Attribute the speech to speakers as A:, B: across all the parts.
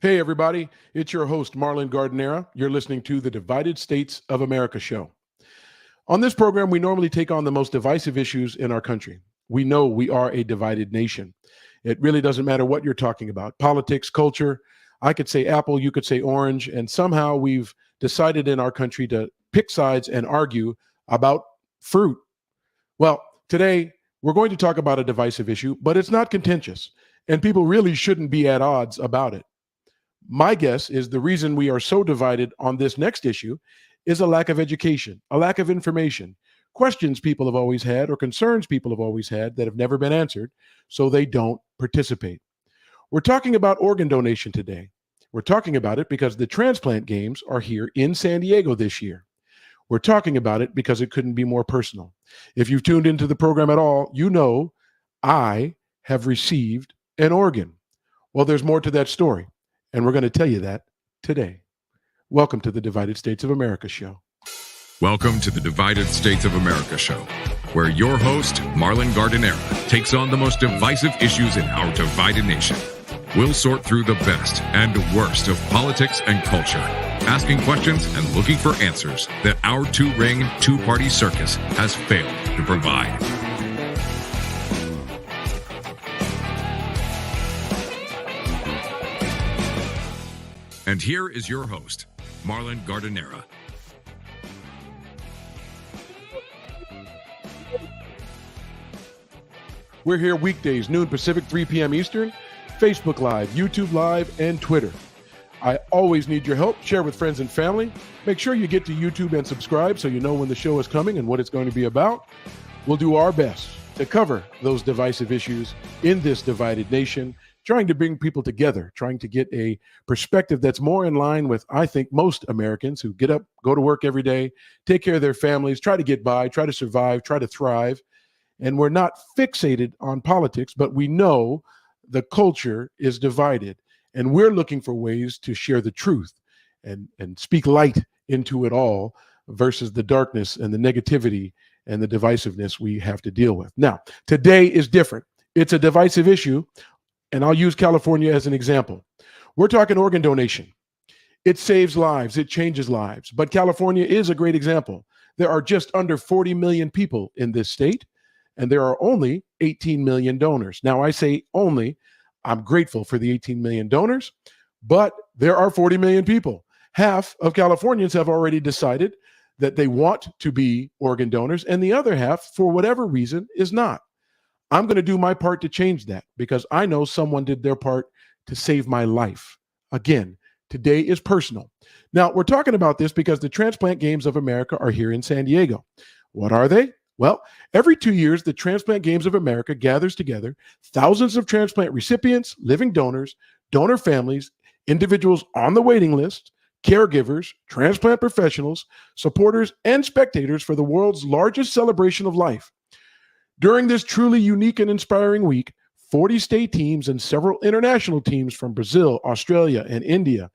A: Hey, everybody. It's your host, Marlon Gardenera. You're listening to the Divided States of America show. On this program, we normally take on the most divisive issues in our country. We know we are a divided nation. It really doesn't matter what you're talking about politics, culture. I could say apple, you could say orange. And somehow we've decided in our country to pick sides and argue about fruit. Well, today we're going to talk about a divisive issue, but it's not contentious. And people really shouldn't be at odds about it. My guess is the reason we are so divided on this next issue is a lack of education, a lack of information, questions people have always had or concerns people have always had that have never been answered, so they don't participate. We're talking about organ donation today. We're talking about it because the Transplant Games are here in San Diego this year. We're talking about it because it couldn't be more personal. If you've tuned into the program at all, you know I have received an organ. Well, there's more to that story. And we're going to tell you that today. Welcome to the Divided States of America show.
B: Welcome to the Divided States of America show, where your host, Marlon Gardenera, takes on the most divisive issues in our divided nation. We'll sort through the best and worst of politics and culture, asking questions and looking for answers that our two-ring, two-party circus has failed to provide. And here is your host, Marlon Gardenera.
A: We're here weekdays, noon Pacific, 3 p.m. Eastern, Facebook Live, YouTube Live, and Twitter. I always need your help. Share with friends and family. Make sure you get to YouTube and subscribe so you know when the show is coming and what it's going to be about. We'll do our best to cover those divisive issues in this divided nation, trying to bring people together, trying to get a perspective that's more in line with, I think, most Americans who get up, go to work every day, take care of their families, try to get by, try to survive, try to thrive. And we're not fixated on politics, but we know the culture is divided. And we're looking for ways to share the truth and speak light into it all versus the darkness and the negativity and the divisiveness we have to deal with. Now, today is different. It's a divisive issue. And I'll use California as an example. We're talking organ donation. It saves lives. It changes lives. But California is a great example. There are just under 40 million people in this state, and there are only 18 million donors. Now, I say only. I'm grateful for the 18 million donors, but there are 40 million people. Half of Californians have already decided that they want to be organ donors, and the other half, for whatever reason, is not. I'm going to do my part to change that because I know someone did their part to save my life. Again, today is personal. Now, we're talking about this because the Transplant Games of America are here in San Diego. What are they? Well, every 2 years, the Transplant Games of America gathers together thousands of transplant recipients, living donors, donor families, individuals on the waiting list, caregivers, transplant professionals, supporters, and spectators for the world's largest celebration of life. During this truly unique and inspiring week, 40 state teams and several international teams from Brazil, Australia, and India,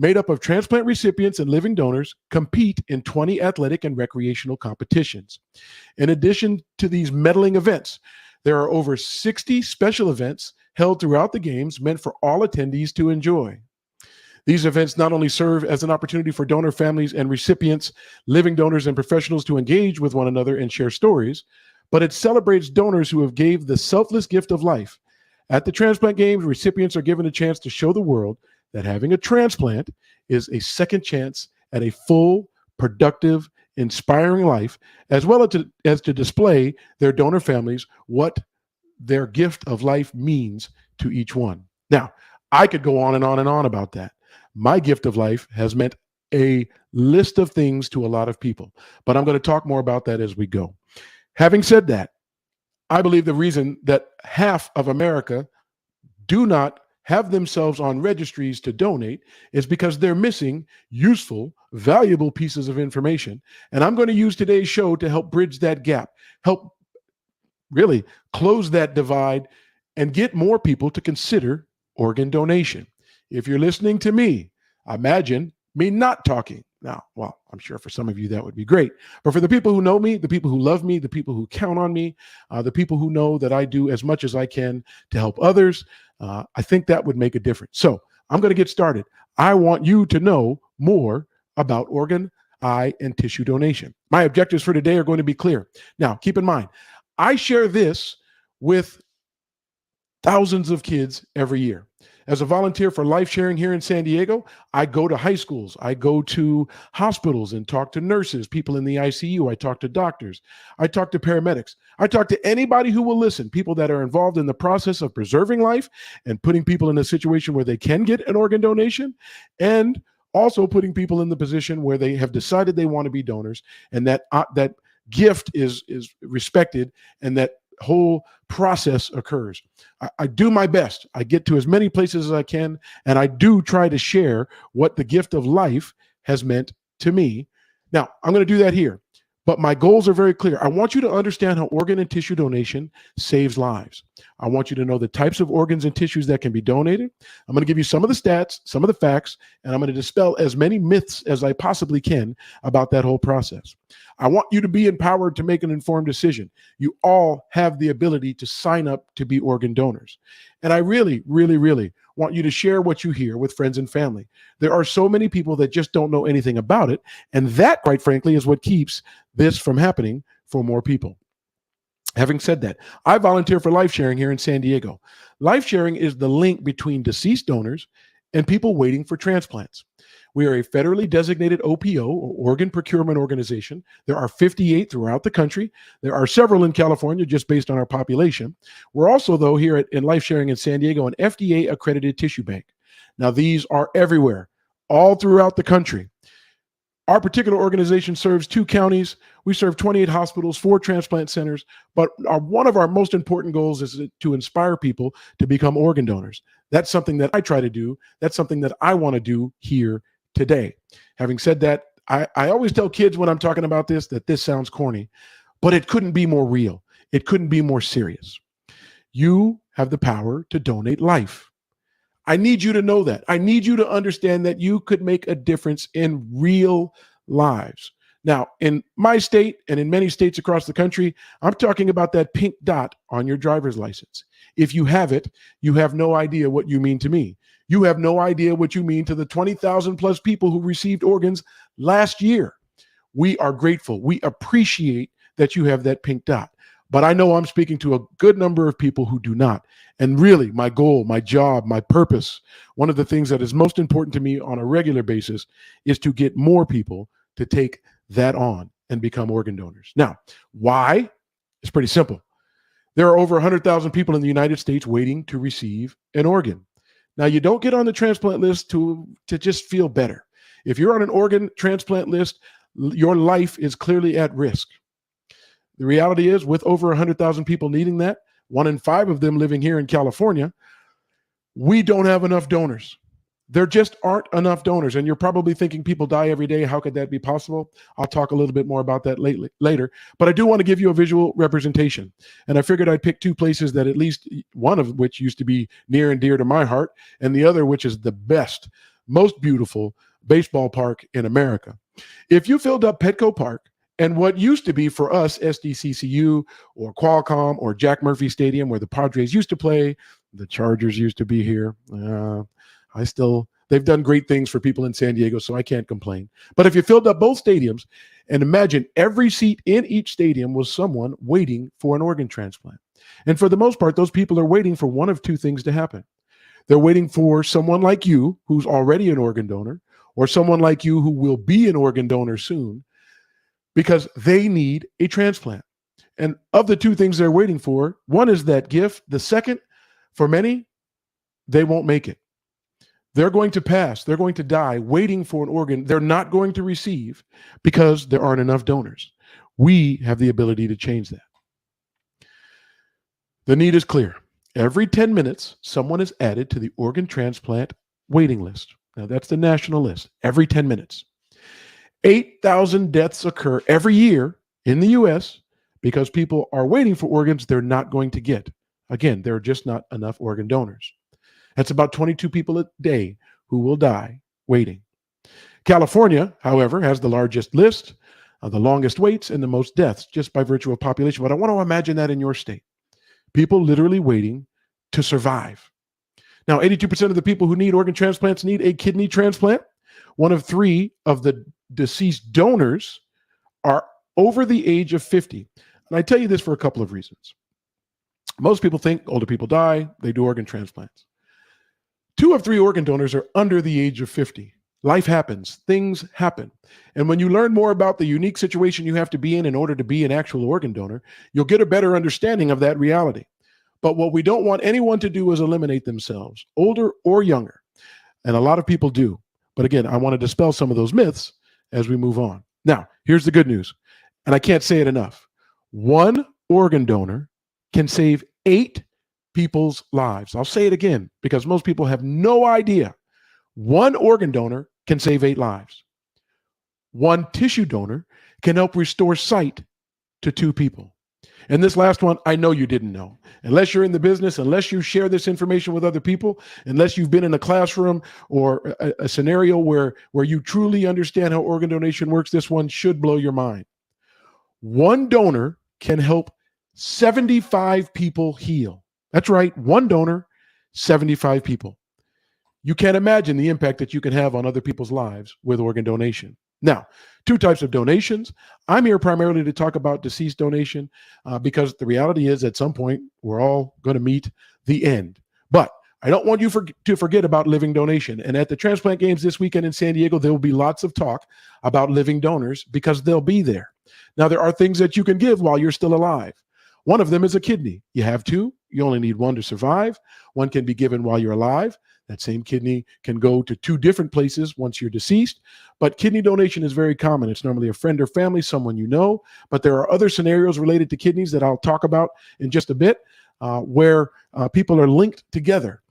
A: made up of transplant recipients and living donors, compete in 20 athletic and recreational competitions. In addition to these medaling events, there are over 60 special events held throughout the games meant for all attendees to enjoy. These events not only serve as an opportunity for donor families and recipients, living donors, and professionals to engage with one another and share stories, but it celebrates donors who have gave the selfless gift of life. At the Transplant Games, recipients are given a chance to show the world that having a transplant is a second chance at a full, productive, inspiring life, as well as to display their donor families what their gift of life means to each one. Now, I could go on and on and on about that. My gift of life has meant a list of things to a lot of people, but I'm going to talk more about that as we go. Having said that, I believe the reason that half of America do not have themselves on registries to donate is because they're missing useful, valuable pieces of information. And I'm going to use today's show to help bridge that gap, help really close that divide, and get more people to consider organ donation. If you're listening to me, imagine me not talking. Now, well, I'm sure for some of you that would be great. But for the people who know me, the people who love me, the people who count on me, the people who know that I do as much as I can to help others, I think that would make a difference. So I'm going to get started. I want you to know more about organ, eye, and tissue donation. My objectives for today are going to be clear. Now, keep in mind, I share this with thousands of kids every year. As a volunteer for Life Sharing here in San Diego, I go to high schools, I go to hospitals and talk to nurses, people in the ICU, I talk to doctors, I talk to paramedics, I talk to anybody who will listen, people that are involved in the process of preserving life and putting people in a situation where they can get an organ donation, and also putting people in the position where they have decided they want to be donors, and that gift is respected, and that whole process occurs. I do my best. I get to as many places as I can, and I do try to share what the gift of life has meant to me. Now, I'm going to do that here, but my goals are very clear. I want you to understand how organ and tissue donation saves lives. I want you to know the types of organs and tissues that can be donated. I'm going to give you some of the stats, some of the facts, and I'm going to dispel as many myths as I possibly can about that whole process. I want you to be empowered to make an informed decision. You all have the ability to sign up to be organ donors. And I really, really, really want you to share what you hear with friends and family. There are so many people that just don't know anything about it. And that, quite frankly, is what keeps this from happening for more people. Having said that, I volunteer for Life Sharing here in San Diego. Life Sharing is the link between deceased donors and people waiting for transplants. We are a federally designated OPO, or organ procurement organization. There are 58 throughout the country. There are several in California just based on our population. We're also, though, here in Life Sharing in San Diego, an FDA accredited tissue bank. Now, these are everywhere, all throughout the country. Our particular organization serves 2 counties. We serve 28 hospitals, 4 transplant centers, but one of our most important goals is to inspire people to become organ donors. That's something that I try to do. That's something that I want to do here today. Having said that, I always tell kids when I'm talking about this that this sounds corny, but it couldn't be more real. It couldn't be more serious. You have the power to donate life. I need you to know that. I need you to understand that you could make a difference in real lives. Now, in my state and in many states across the country, I'm talking about that pink dot on your driver's license. If you have it, you have no idea what you mean to me. You have no idea what you mean to the 20,000 plus people who received organs last year. We are grateful. We appreciate that you have that pink dot. But I know I'm speaking to a good number of people who do not. And really, my goal, my job, my purpose, one of the things that is most important to me on a regular basis is to get more people to take that on and become organ donors. Now, why? It's pretty simple. There are over 100,000 people in the United States waiting to receive an organ. Now, you don't get on the transplant list to just feel better. If you're on an organ transplant list, your life is clearly at risk. The reality is, with over 100,000 people needing that, 1 in 5 of them living here in California, we don't have enough donors. There just aren't enough donors. And you're probably thinking people die every day. How could that be possible? I'll talk a little bit more about that later. But I do want to give you a visual representation. And I figured I'd pick 2 places that at least one of which used to be near and dear to my heart, and the other which is the best, most beautiful baseball park in America. If you filled up Petco Park, and what used to be for us SDCCU or Qualcomm or Jack Murphy Stadium, where the Padres used to play, the Chargers used to be here. They've done great things for people in San Diego, so I can't complain. But if you filled up both stadiums, and imagine every seat in each stadium was someone waiting for an organ transplant. And for the most part, those people are waiting for one of 2 things to happen. They're waiting for someone like you who's already an organ donor, or someone like you who will be an organ donor soon, because they need a transplant. And of the 2 things they're waiting for, one is that gift. The second, for many, they won't make it. They're going to pass. They're going to die waiting for an organ they're not going to receive because there aren't enough donors. We have the ability to change that. The need is clear. Every 10 minutes, someone is added to the organ transplant waiting list. Now, that's the national list. Every 10 minutes. 8,000 deaths occur every year in the U.S. because people are waiting for organs they're not going to get. Again, there are just not enough organ donors. That's about 22 people a day who will die waiting. California, however, has the largest list, the longest waits, and the most deaths just by virtue of population. But I want to imagine that in your state. People literally waiting to survive. Now, 82% of the people who need organ transplants need a kidney transplant. 1 of 3 of the deceased donors are over the age of 50. And I tell you this for a couple of reasons. Most people think older people die, they do organ transplants. 2 of 3 organ donors are under the age of 50. Life happens, things happen. And when you learn more about the unique situation you have to be in order to be an actual organ donor, you'll get a better understanding of that reality. But what we don't want anyone to do is eliminate themselves, older or younger. And a lot of people do. But again, I want to dispel some of those myths as we move on. Now, here's the good news, and I can't say it enough. 1 organ donor can save 8 people's lives. I'll say it again because most people have no idea. 1 organ donor can save 8 lives. 1 tissue donor can help restore sight to 2 people. And this last one, I know you didn't know. Unless you're in the business, unless you share this information with other people, unless you've been in a classroom or a scenario where you truly understand how organ donation works, this one should blow your mind. 1 donor can help 75 people heal. That's right, 1 donor, 75 people. You can't imagine the impact that you can have on other people's lives with organ donation. Now, 2 types of donations. I'm here primarily to talk about deceased donation because the reality is at some point we're all going to meet the end. But I don't want you to forget about living donation. And at the Transplant Games this weekend in San Diego, there will be lots of talk about living donors because they'll be there. Now, there are things that you can give while you're still alive. One of them is a kidney. You have 2. You only need 1 to survive. 1 can be given while you're alive. That same kidney can go to 2 different places once you're deceased. But kidney donation is very common. It's normally a friend or family, someone you know. But there are other scenarios related to kidneys that I'll talk about in just a bit where people are linked together.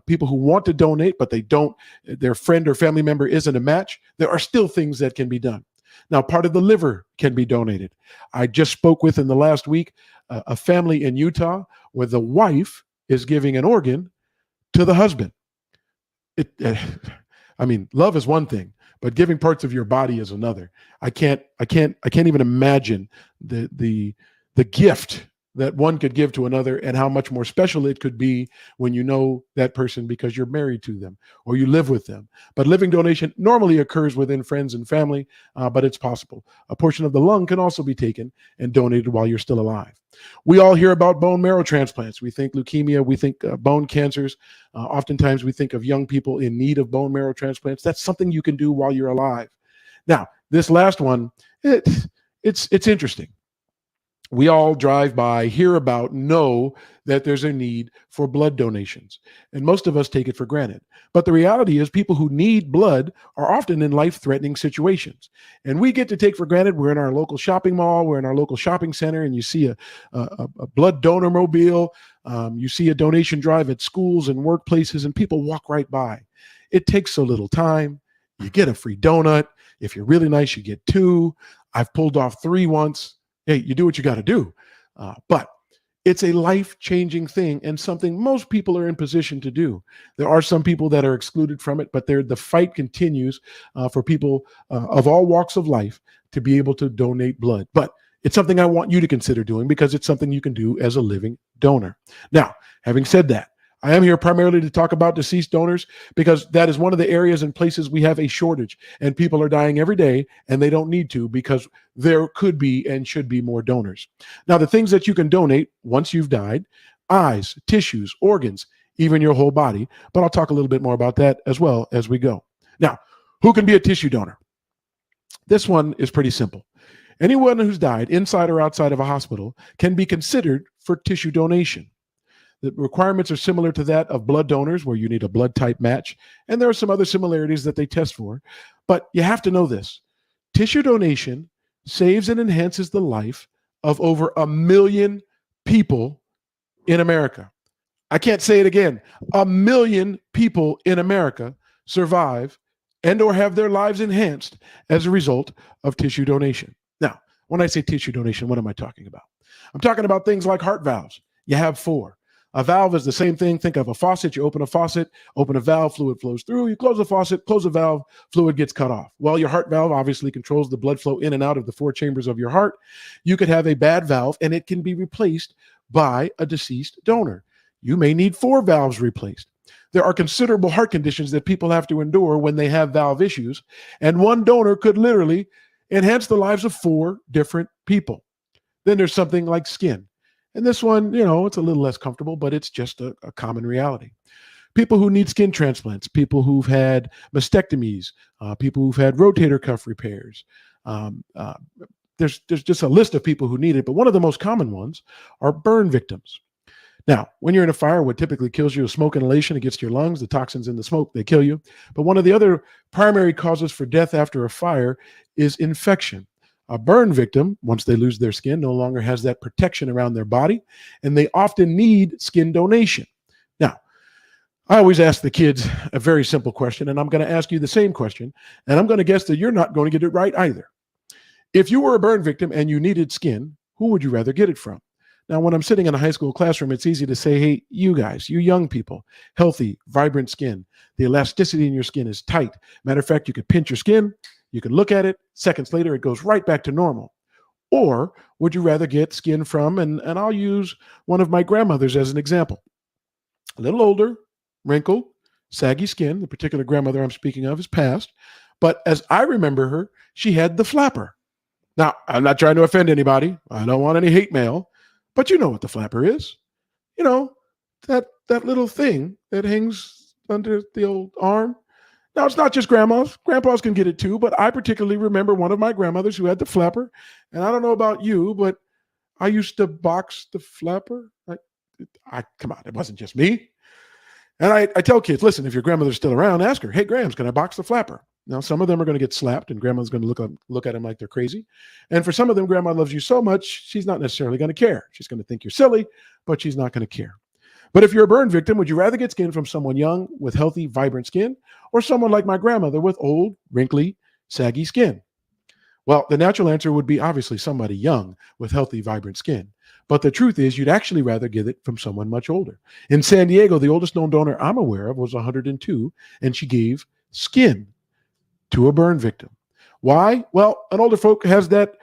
A: People who want to donate, but they don't, their friend or family member isn't a match. There are still things that can be done. Now, part of the liver can be donated. I just spoke with in the last week a family in Utah where the wife is giving an organ to the husband. Love is one thing, but giving parts of your body is another. I can't even imagine the gift that one could give to another and how much more special it could be when you know that person because you're married to them or you live with them. But living donation normally occurs within friends and family, but it's possible. A portion of the lung can also be taken and donated while you're still alive. We all hear about bone marrow transplants. We think leukemia, we think bone cancers. Oftentimes we think of young people in need of bone marrow transplants. That's something you can do while you're alive. Now, this last one, it's interesting. We all drive by, hear about, know that there's a need for blood donations. And most of us take it for granted. But the reality is people who need blood are often in life-threatening situations. And we get to take for granted we're in our local shopping mall, we're in our local shopping center, and you see a blood donor mobile, you see a donation drive at schools and workplaces, and people walk right by. It takes so little time. You get a free donut. If you're really nice, you get 2. I've pulled off 3 once. Hey, you do what you got to do. But it's a life-changing thing and something most people are in position to do. There are some people that are excluded from it, but the fight continues for people of all walks of life to be able to donate blood. But it's something I want you to consider doing because it's something you can do as a living donor. Now, having said that, I am here primarily to talk about deceased donors because that is one of the areas and places we have a shortage and people are dying every day and they don't need to because there could be and should be more donors. Now, the things that you can donate once you've died, eyes, tissues, organs, even your whole body, but I'll talk a little bit more about that as well as we go. Now, who can be a tissue donor? This one is pretty simple. Anyone who's died inside or outside of a hospital can be considered for tissue donation. The requirements are similar to that of blood donors, where you need a blood type match, and there are some other similarities that they test for. But you have to know this. Tissue donation saves and enhances the life of over 1 million people in America. I can't say it again. 1 million people in America survive and or have their lives enhanced as a result of tissue donation. Now, when I say tissue donation, what am I talking about? I'm talking about things like heart valves. You have 4. A valve is the same thing. Think of a faucet. You open a faucet, open a valve, fluid flows through. You close the faucet, close the valve, fluid gets cut off. Well, your heart valve obviously controls the blood flow in and out of the 4 chambers of your heart. You could have a bad valve and it can be replaced by a deceased donor. You may need 4 valves replaced. there are considerable heart conditions that people have to endure when they have valve issues, and one donor could literally enhance the lives of 4 different people. Then there's something like skin. And this one, it's a little less comfortable, but it's just a common reality. People who need skin transplants, people who've had mastectomies, people who've had rotator cuff repairs. There's just a list of people who need it, but one of the most common ones are burn victims. Now, when you're in a fire, what typically kills you is smoke inhalation. It gets to your lungs. The toxins in the smoke, they kill you. But one of the other primary causes for death after a fire is infection. A burn victim, once they lose their skin, no longer has that protection around their body, and they often need skin donation. Now, I always ask the kids a very simple question, and I'm going to ask you the same question, and I'm going to guess that you're not going to get it right either. If you were a burn victim and you needed skin, who would you rather get it from? Now, when I'm sitting in a high school classroom, it's easy to say, hey, you guys, you young people, healthy, vibrant skin. The elasticity in your skin is tight. Matter of fact, you could pinch your skin, you can look at it, seconds later, it goes right back to normal. Or would you rather get skin from, and I'll use one of my grandmothers as an example. A little older, wrinkled, saggy skin. The particular grandmother I'm speaking of is passed. But as I remember her, she had the flapper. Now, I'm not trying to offend anybody. I don't want any hate mail. But you know what the flapper is. That little thing that hangs under the old arm. Now, it's not just grandmas. Grandpas can get it too, but I particularly remember one of my grandmothers who had the flapper. And I don't know about you, but I used to box the flapper. Come on, it wasn't just me. And I tell kids, listen, if your grandmother's still around, ask her, hey, Grams, can I box the flapper? Now, some of them are going to get slapped, and grandma's going to look at them like they're crazy. And for some of them, grandma loves you so much, she's not necessarily going to care. She's going to think you're silly, but she's not going to care. But if you're a burn victim, would you rather get skin from someone young with healthy, vibrant skin, or someone like my grandmother with old, wrinkly, saggy skin? Well, the natural answer would be obviously somebody young with healthy, vibrant skin. But the truth is, you'd actually rather get it from someone much older. In San Diego, the oldest known donor I'm aware of was 102, and she gave skin to a burn victim. Why? Well, an older folk has that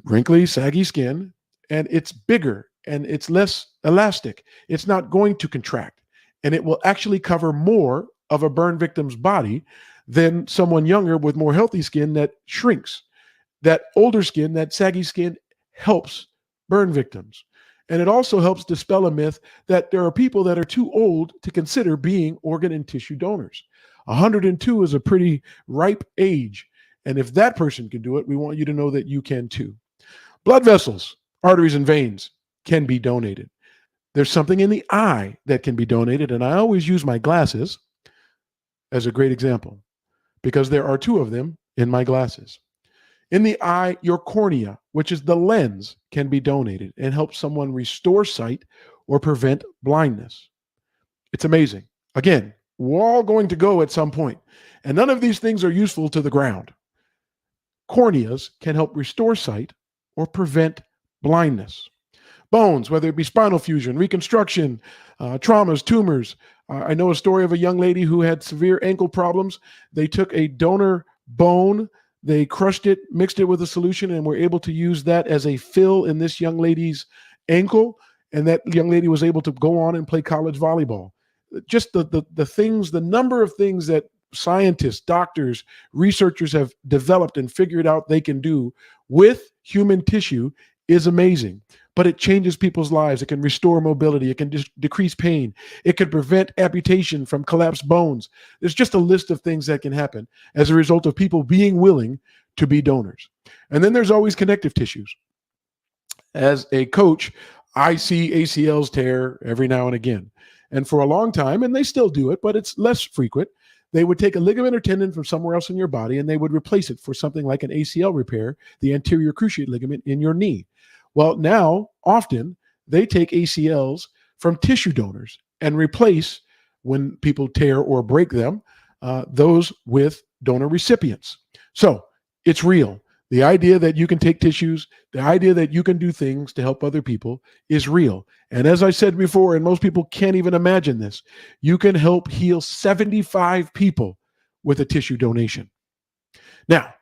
A: wrinkly, saggy skin, and it's bigger and it's less elastic. It's not going to contract, and it will actually cover more of a burn victim's body than someone younger with more healthy skin that shrinks. That older skin, that saggy skin, helps burn victims. And it also helps dispel a myth that there are people that are too old to consider being organ and tissue donors. 102 is a pretty ripe age. And if that person can do it, we want you to know that you can too. Blood vessels, arteries, and veins can be donated. There's something in the eye that can be donated. And I always use my glasses as a great example because there are 2 of them in my glasses. In the eye, your cornea, which is the lens, can be donated and help someone restore sight or prevent blindness. It's amazing. Again, we're all going to go at some point, and none of these things are useful to the ground. Corneas can help restore sight or prevent blindness. Bones, whether it be spinal fusion, reconstruction, traumas, tumors. I know a story of a young lady who had severe ankle problems. They took a donor bone, they crushed it, mixed it with a solution, and were able to use that as a fill in this young lady's ankle. And that young lady was able to go on and play college volleyball. Just the things, the number of things that scientists, doctors, researchers have developed and figured out they can do with human tissue is amazing. But it changes people's lives. It can restore mobility. It can decrease pain. It can prevent amputation from collapsed bones. There's just a list of things that can happen as a result of people being willing to be donors. And then there's always connective tissues. As a coach, I see ACLs tear every now and again. And for a long time, and they still do it, but it's less frequent, they would take a ligament or tendon from somewhere else in your body and they would replace it for something like an ACL repair, the anterior cruciate ligament in your knee. Well, now, often, they take ACLs from tissue donors and replace, when people tear or break them, those with donor recipients. So, it's real. The idea that you can take tissues, the idea that you can do things to help other people is real. And as I said before, and most people can't even imagine this, you can help heal 75 people with a tissue donation. Now,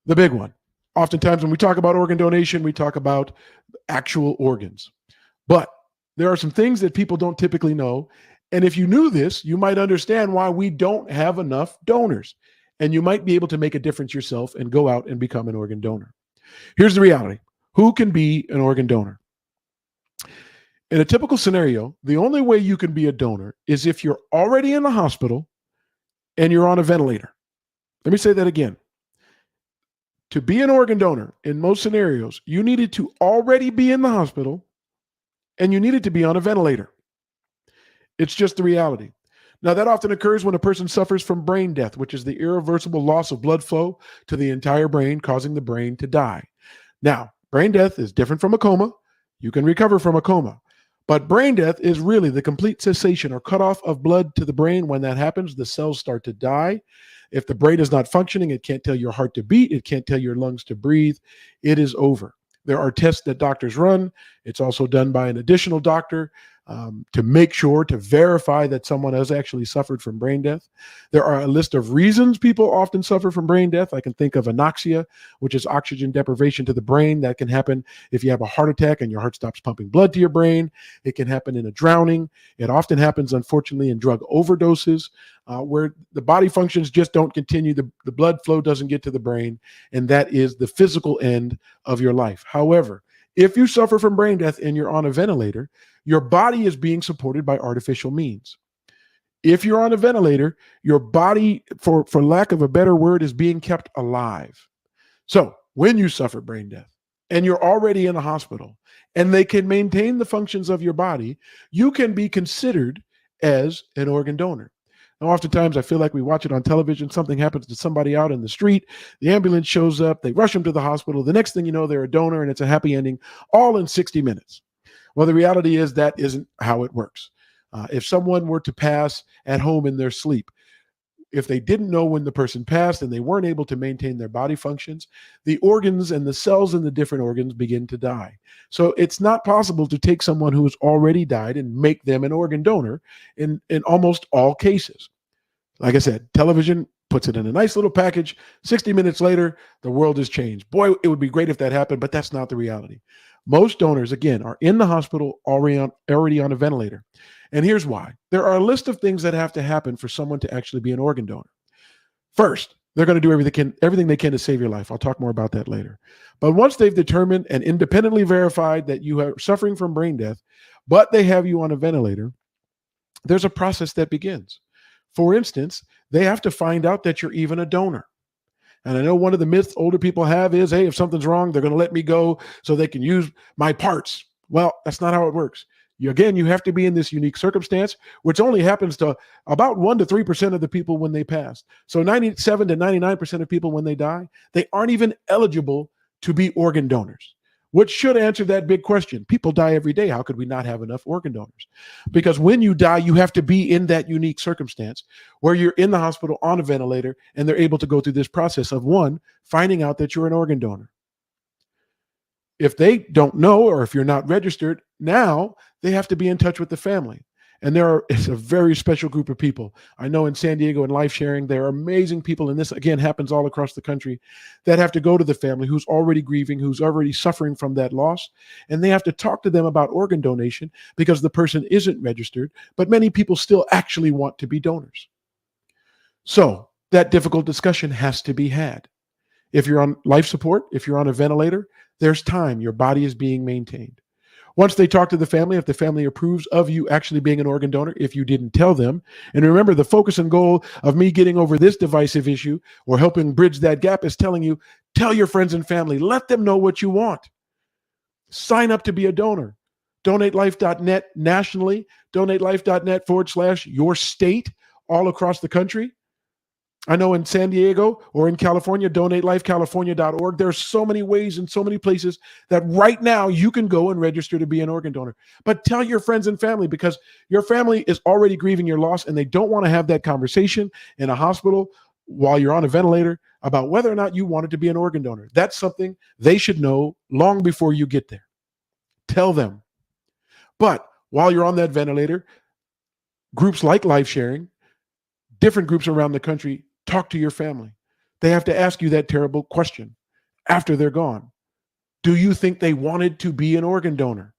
A: the big one. Oftentimes when we talk about organ donation, we talk about actual organs. But there are some things that people don't typically know, And if you knew this, you might understand why we don't have enough donors. And you might be able to make a difference yourself and go out and become an organ donor. Here's the reality. Who can be an organ donor? In a typical scenario, the only way you can be a donor is if you're already in the hospital and you're on a ventilator. Let me say that again. To be an organ donor, in most scenarios, you needed to already be in the hospital and you needed to be on a ventilator. It's just the reality. Now, that often occurs when a person suffers from brain death, which is the irreversible loss of blood flow to the entire brain, causing the brain to die. Now, brain death is different from a coma. You can recover from a coma. But brain death is really the complete cessation or cutoff of blood to the brain. When that happens, the cells start to die. If the brain is not functioning, it can't tell your heart to beat. It can't tell your lungs to breathe. It is over. There are tests that doctors run. It's also done by an additional doctor to make sure, to verify that someone has actually suffered from brain death. There are a list of reasons people often suffer from brain death. I can think of anoxia, which is oxygen deprivation to the brain. That can happen if you have a heart attack and your heart stops pumping blood to your brain. It can happen in a drowning. It often happens, unfortunately, in drug overdoses, where the body functions just don't continue. The blood flow doesn't get to the brain, and that is the physical end of your life. However, if you suffer from brain death and you're on a ventilator, your body is being supported by artificial means. If you're on a ventilator, your body, for lack of a better word, is being kept alive. So when you suffer brain death and you're already in a hospital and they can maintain the functions of your body, you can be considered as an organ donor. Now, oftentimes I feel like we watch it on television. Something happens to somebody out in the street. The ambulance shows up. They rush them to the hospital. The next thing you know, they're a donor and it's a happy ending, all in 60 minutes. Well, the reality is that isn't how it works. If someone were to pass at home in their sleep, if they didn't know when the person passed and they weren't able to maintain their body functions, the organs and the cells in the different organs begin to die. So it's not possible to take someone who has already died and make them an organ donor in almost all cases. Like I said, television puts it in a nice little package. 60 minutes later, the world has changed. Boy, it would be great if that happened, but that's not the reality. Most donors, again, are in the hospital already on a ventilator. And here's why. There are a list of things that have to happen for someone to actually be an organ donor. First, they're going to do everything they can to save your life. I'll talk more about that later. But once they've determined and independently verified that you are suffering from brain death, but they have you on a ventilator, there's a process that begins. For instance, they have to find out that you're even a donor. And I know one of the myths older people have is, hey, if something's wrong, they're going to let me go so they can use my parts. Well, that's not how it works. You have to be in this unique circumstance, which only happens to about 1% to 3% of the people when they pass. So 97 to 99% of people when they die, they aren't even eligible to be organ donors, which should answer that big question. People die every day. How could we not have enough organ donors? Because when you die, you have to be in that unique circumstance where you're in the hospital on a ventilator and they're able to go through this process of, one, finding out that you're an organ donor. If they don't know, or if you're not registered, now they have to be in touch with the family. And it's a very special group of people. I know in San Diego and life sharing, there are amazing people, and this again happens all across the country, that have to go to the family who's already grieving, who's already suffering from that loss, and they have to talk to them about organ donation because the person isn't registered, but many people still actually want to be donors. So that difficult discussion has to be had. If you're on life support, if you're on a ventilator, there's time. Your body is being maintained. Once they talk to the family, if the family approves of you actually being an organ donor, if you didn't tell them, and remember, the focus and goal of me getting over this divisive issue or helping bridge that gap is telling you, tell your friends and family, let them know what you want. Sign up to be a donor. DonateLife.net nationally, DonateLife.net/your state all across the country. I know in San Diego or in California, DonateLifeCalifornia.org. There's so many ways and so many places that right now you can go and register to be an organ donor. But tell your friends and family, because your family is already grieving your loss and they don't want to have that conversation in a hospital while you're on a ventilator about whether or not you wanted to be an organ donor. That's something they should know long before you get there. Tell them. But while you're on that ventilator, groups like Life Sharing, different groups around the country, talk to your family. They have to ask you that terrible question after they're gone. Do you think they wanted to be an organ donor?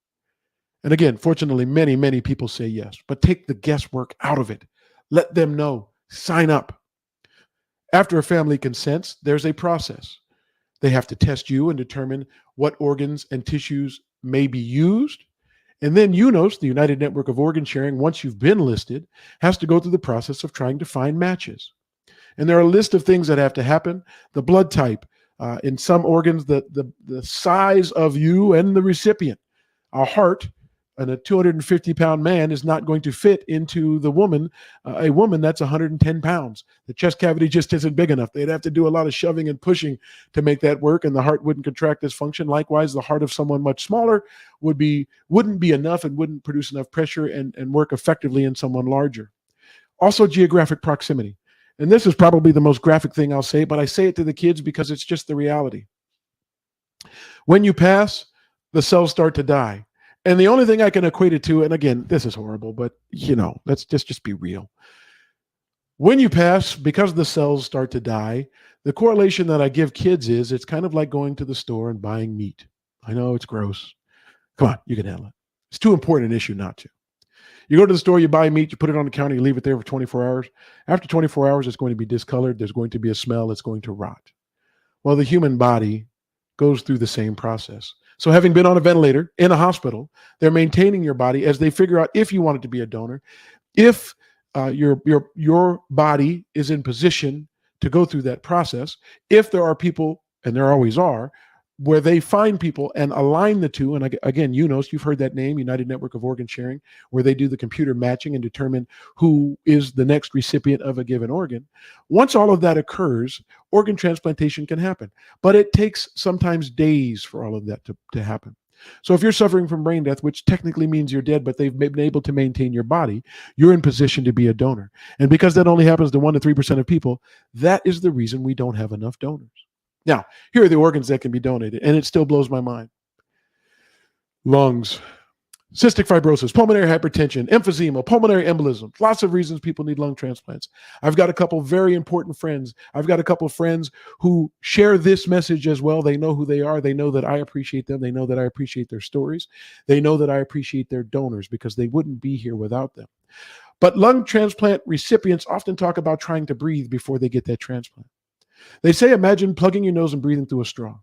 A: And again, fortunately, many, many people say yes, but take the guesswork out of it. Let them know. Sign up. After a family consents, there's a process. They have to test you and determine what organs and tissues may be used. And then UNOS, the United Network of Organ Sharing, once you've been listed, has to go through the process of trying to find matches. And there are a list of things that have to happen. The blood type, in some organs, the size of you and the recipient. A heart and a 250-pound man is not going to fit into the woman, a woman that's 110 pounds. The chest cavity just isn't big enough. They'd have to do a lot of shoving and pushing to make that work, and the heart wouldn't contract as function. Likewise, the heart of someone much smaller wouldn't be enough and wouldn't produce enough pressure and work effectively in someone larger. Also, geographic proximity. And this is probably the most graphic thing I'll say, but I say it to the kids because it's just the reality. When you pass, the cells start to die. And the only thing I can equate it to, and again, this is horrible, but let's just be real. When you pass, because the cells start to die, the correlation that I give kids is it's kind of like going to the store and buying meat. I know it's gross. Come on, you can handle it. It's too important an issue not to. You go to the store, you buy meat, you put it on the counter, you leave it there for 24 hours. After 24 hours, it's going to be discolored. There's going to be a smell. It's going to rot. Well, the human body goes through the same process. So having been on a ventilator in a hospital, they're maintaining your body as they figure out if you want it to be a donor, if your body is in position to go through that process, if there are people, and there always are, where they find people and align the two. And again, UNOS, you've heard that name, United Network of Organ Sharing, where they do the computer matching and determine who is the next recipient of a given organ. Once all of that occurs, organ transplantation can happen. But it takes sometimes days for all of that to happen. So if you're suffering from brain death, which technically means you're dead, but they've been able to maintain your body, you're in position to be a donor. And because that only happens to 1 to 3% of people, that is the reason we don't have enough donors. Now, here are the organs that can be donated, and it still blows my mind. Lungs, cystic fibrosis, pulmonary hypertension, emphysema, pulmonary embolism. Lots of reasons people need lung transplants. I've got a couple very important friends. I've got a couple of friends who share this message as well. They know who they are. They know that I appreciate them. They know that I appreciate their stories. They know that I appreciate their donors because they wouldn't be here without them. But lung transplant recipients often talk about trying to breathe before they get that transplant. They say, imagine plugging your nose and breathing through a straw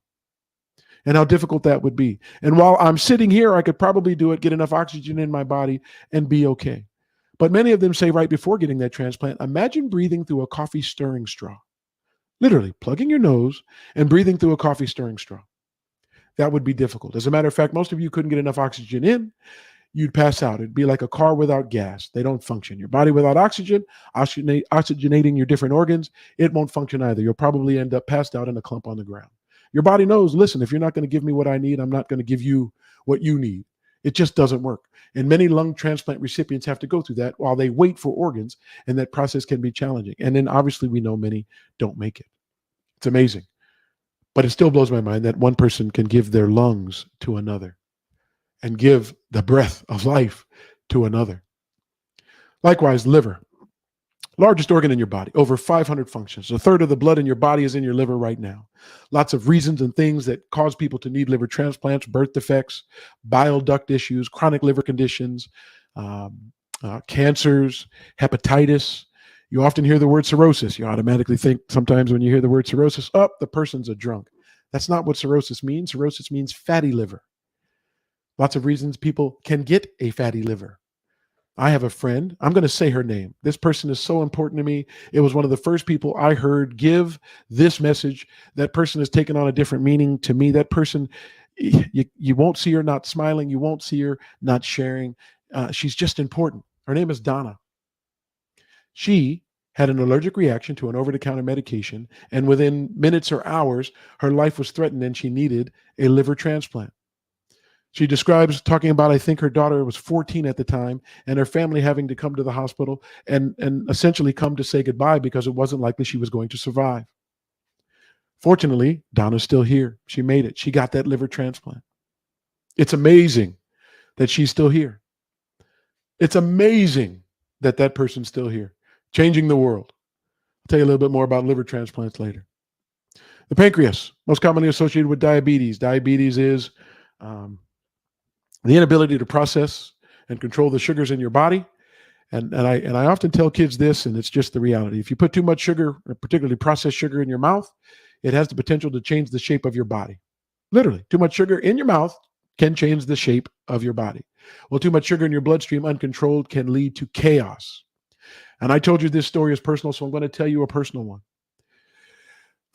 A: and how difficult that would be. And while I'm sitting here, I could probably do it, get enough oxygen in my body and be okay. But many of them say right before getting that transplant, imagine breathing through a coffee stirring straw. Literally plugging your nose and breathing through a coffee stirring straw. That would be difficult. As a matter of fact, most of you couldn't get enough oxygen in. You'd pass out. It'd be like a car without gas. They don't function. Your body without oxygen, oxygenating your different organs, it won't function either. You'll probably end up passed out in a clump on the ground. Your body knows, listen, if you're not going to give me what I need, I'm not going to give you what you need. It just doesn't work. And many lung transplant recipients have to go through that while they wait for organs, and that process can be challenging. And then obviously we know many don't make it. It's amazing. But it still blows my mind that one person can give their lungs to another and give the breath of life to another. Likewise, liver, largest organ in your body, over 500 functions. A third of the blood in your body is in your liver right now. Lots of reasons and things that cause people to need liver transplants: birth defects, bile duct issues, chronic liver conditions, cancers, hepatitis. You often hear the word cirrhosis. You automatically think sometimes when you hear the word cirrhosis, oh, the person's a drunk. That's not what cirrhosis means. Cirrhosis means fatty liver. Lots of reasons people can get a fatty liver. I have a friend, I'm going to say her name. This person is so important to me. It was one of the first people I heard give this message. That person has taken on a different meaning to me. That person, you won't see her not smiling. You won't see her not sharing. She's just important. Her name is Donna. She had an allergic reaction to an over-the-counter medication, and within minutes or hours, her life was threatened and she needed a liver transplant. She describes talking about, I think her daughter was 14 at the time, and her family having to come to the hospital and essentially come to say goodbye because it wasn't likely she was going to survive. Fortunately, Donna's still here. She made it. She got that liver transplant. It's amazing that she's still here. It's amazing that that person's still here, changing the world. I'll tell you a little bit more about liver transplants later. The pancreas, most commonly associated with diabetes. Diabetes is The inability to process and control the sugars in your body. And I often tell kids this, and it's just the reality. If you put too much sugar, particularly processed sugar, in your mouth, it has the potential to change the shape of your body. Literally, too much sugar in your mouth can change the shape of your body. Well, too much sugar in your bloodstream uncontrolled can lead to chaos. And I told you this story is personal, so I'm going to tell you a personal one.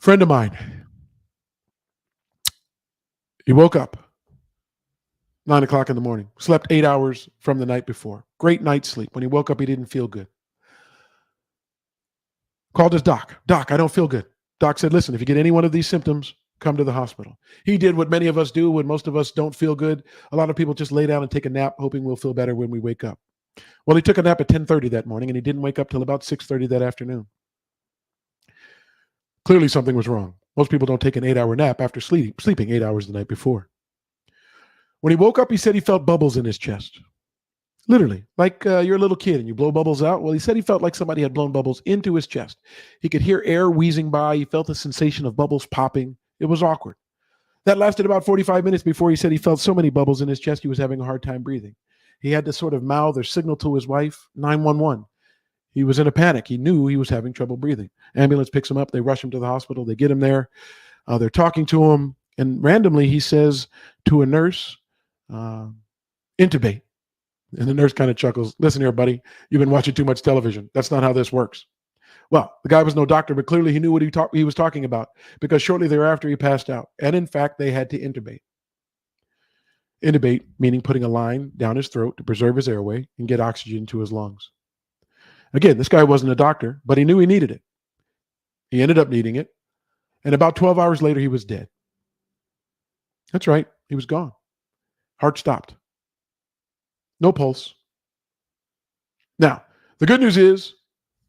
A: Friend of mine, he woke up 9 o'clock in the morning, slept 8 hours from the night before. Great night's sleep. When he woke up, he didn't feel good. Called his doc. Doc, I don't feel good. Doc said, listen, if you get any one of these symptoms, come to the hospital. He did what many of us do when most of us don't feel good. A lot of people just lay down and take a nap, hoping we'll feel better when we wake up. Well, he took a nap at 10:30 that morning, and he didn't wake up till about 6:30 that afternoon. Clearly, something was wrong. Most people don't take an 8-hour nap after sleeping 8 hours the night before. When he woke up, he said he felt bubbles in his chest. Literally, like you're a little kid and you blow bubbles out. Well, he said he felt like somebody had blown bubbles into his chest. He could hear air wheezing by. He felt the sensation of bubbles popping. It was awkward. That lasted about 45 minutes before he said he felt so many bubbles in his chest he was having a hard time breathing. He had to sort of mouth or signal to his wife, 911. He was in a panic. He knew he was having trouble breathing. Ambulance picks him up. They rush him to the hospital. They get him there. They're talking to him. And randomly he says to a nurse, intubate. And the nurse kind of chuckles. Listen here, buddy. You've been watching too much television. That's not how this works. Well, the guy was no doctor, but clearly he knew what he was talking about, because shortly thereafter he passed out. And in fact, they had to intubate. Intubate meaning putting a line down his throat to preserve his airway and get oxygen to his lungs. Again, this guy wasn't a doctor, but he knew he needed it. He ended up needing it. And about 12 hours later, he was dead. That's right. He was gone. Heart stopped. No pulse. Now, the good news is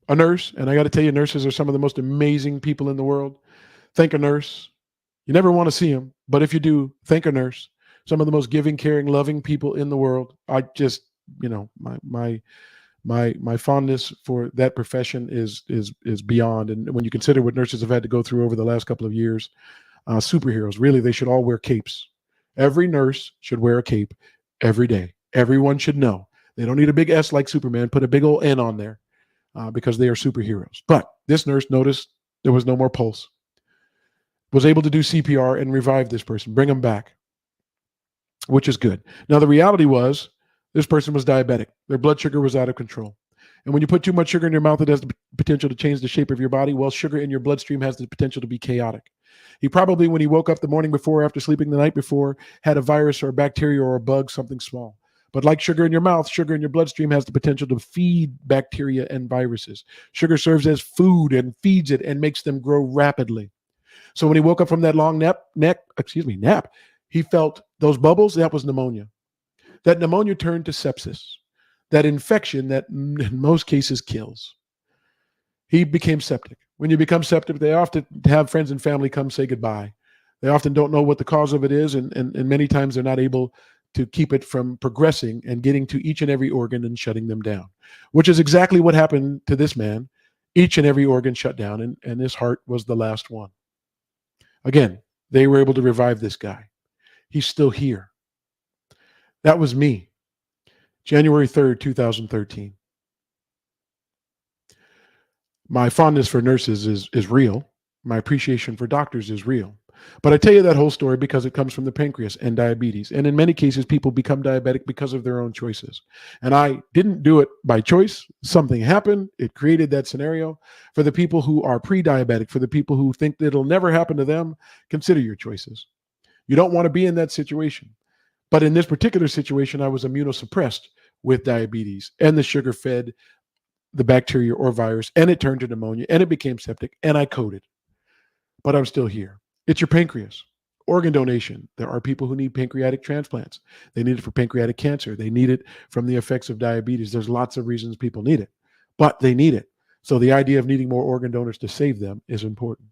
A: a nurse, and I got to tell you, nurses are some of the most amazing people in the world. Thank a nurse. You never want to see them, but if you do, thank a nurse. Some of the most giving, caring, loving people in the world. I just, my fondness for that profession is beyond. And when you consider what nurses have had to go through over the last couple of years, superheroes. Really, they should all wear capes. Every nurse should wear a cape every day. Everyone should know. They don't need a big S like Superman. Put a big old N on there because they are superheroes. But this nurse noticed there was no more pulse, was able to do CPR and revive this person, bring him back, which is good. Now, the reality was this person was diabetic. Their blood sugar was out of control. And when you put too much sugar in your mouth, it has the potential to change the shape of your body. Well, sugar in your bloodstream has the potential to be chaotic. He probably, when he woke up the morning before, after sleeping the night before, had a virus or a bacteria or a bug, something small. But like sugar in your mouth, sugar in your bloodstream has the potential to feed bacteria and viruses. Sugar serves as food and feeds it and makes them grow rapidly. So when he woke up from that long nap, he felt those bubbles. That was pneumonia. That pneumonia turned to sepsis, that infection that in most cases kills. He became septic. When you become septic, they often have friends and family come say goodbye. They often don't know what the cause of it is, and many times they're not able to keep it from progressing and getting to each and every organ and shutting them down, which is exactly what happened to this man. Each and every organ shut down, and his heart was the last one. Again, they were able to revive this guy. He's still here. That was me, January 3rd, 2013. My fondness for nurses is real. My appreciation for doctors is real. But I tell you that whole story because it comes from the pancreas and diabetes. And in many cases, people become diabetic because of their own choices. And I didn't do it by choice. Something happened. It created that scenario. For the people who are pre-diabetic, for the people who think that it'll never happen to them, consider your choices. You don't want to be in that situation. But in this particular situation, I was immunosuppressed with diabetes, and the sugar fed the bacteria or virus, and it turned to pneumonia, and it became septic, and I coded. But I'm still here. It's your pancreas. Organ donation. There are people who need pancreatic transplants. They need it for pancreatic cancer. They need it from the effects of diabetes. There's lots of reasons people need it, but they need it. So the idea of needing more organ donors to save them is important.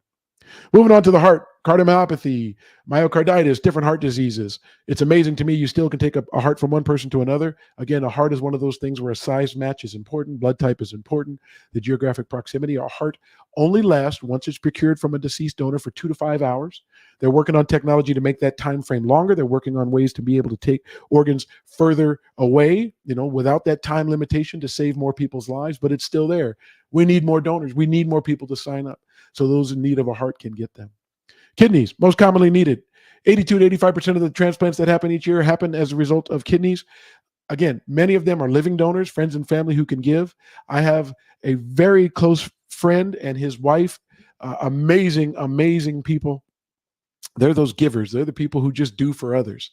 A: Moving on to the heart, cardiomyopathy, myocarditis, different heart diseases. It's amazing to me you still can take a heart from one person to another. Again, a heart is one of those things where a size match is important, blood type is important, the geographic proximity. A heart only lasts, once it's procured from a deceased donor, for 2 to 5 hours. They're working on technology to make that time frame longer. They're working on ways to be able to take organs further away, without that time limitation, to save more people's lives, but it's still there. We need more donors. We need more people to sign up so those in need of a heart can get them. Kidneys, most commonly needed. 82 to 85% of the transplants that happen each year happen as a result of kidneys. Again, many of them are living donors, friends and family who can give. I have a very close friend and his wife, amazing, amazing people. They're those givers. They're the people who just do for others.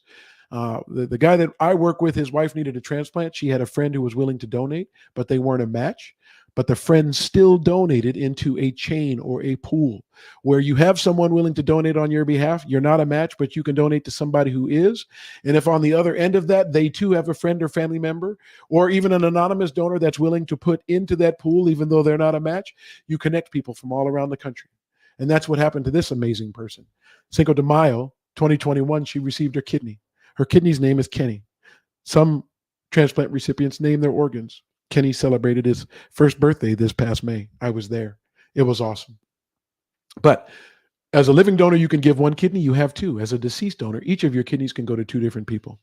A: The guy that I work with, his wife needed a transplant. She had a friend who was willing to donate, but they weren't a match. But the friend still donated into a chain or a pool where you have someone willing to donate on your behalf. You're not a match, but you can donate to somebody who is. And if on the other end of that, they too have a friend or family member, or even an anonymous donor that's willing to put into that pool, even though they're not a match, you connect people from all around the country. And that's what happened to this amazing person. Cinco de Mayo, 2021, she received her kidney. Her kidney's name is Kenny. Some transplant recipients name their organs. Kenny celebrated his first birthday this past May. I was there. It was awesome. But as a living donor, you can give one kidney. You have two. As a deceased donor, each of your kidneys can go to two different people.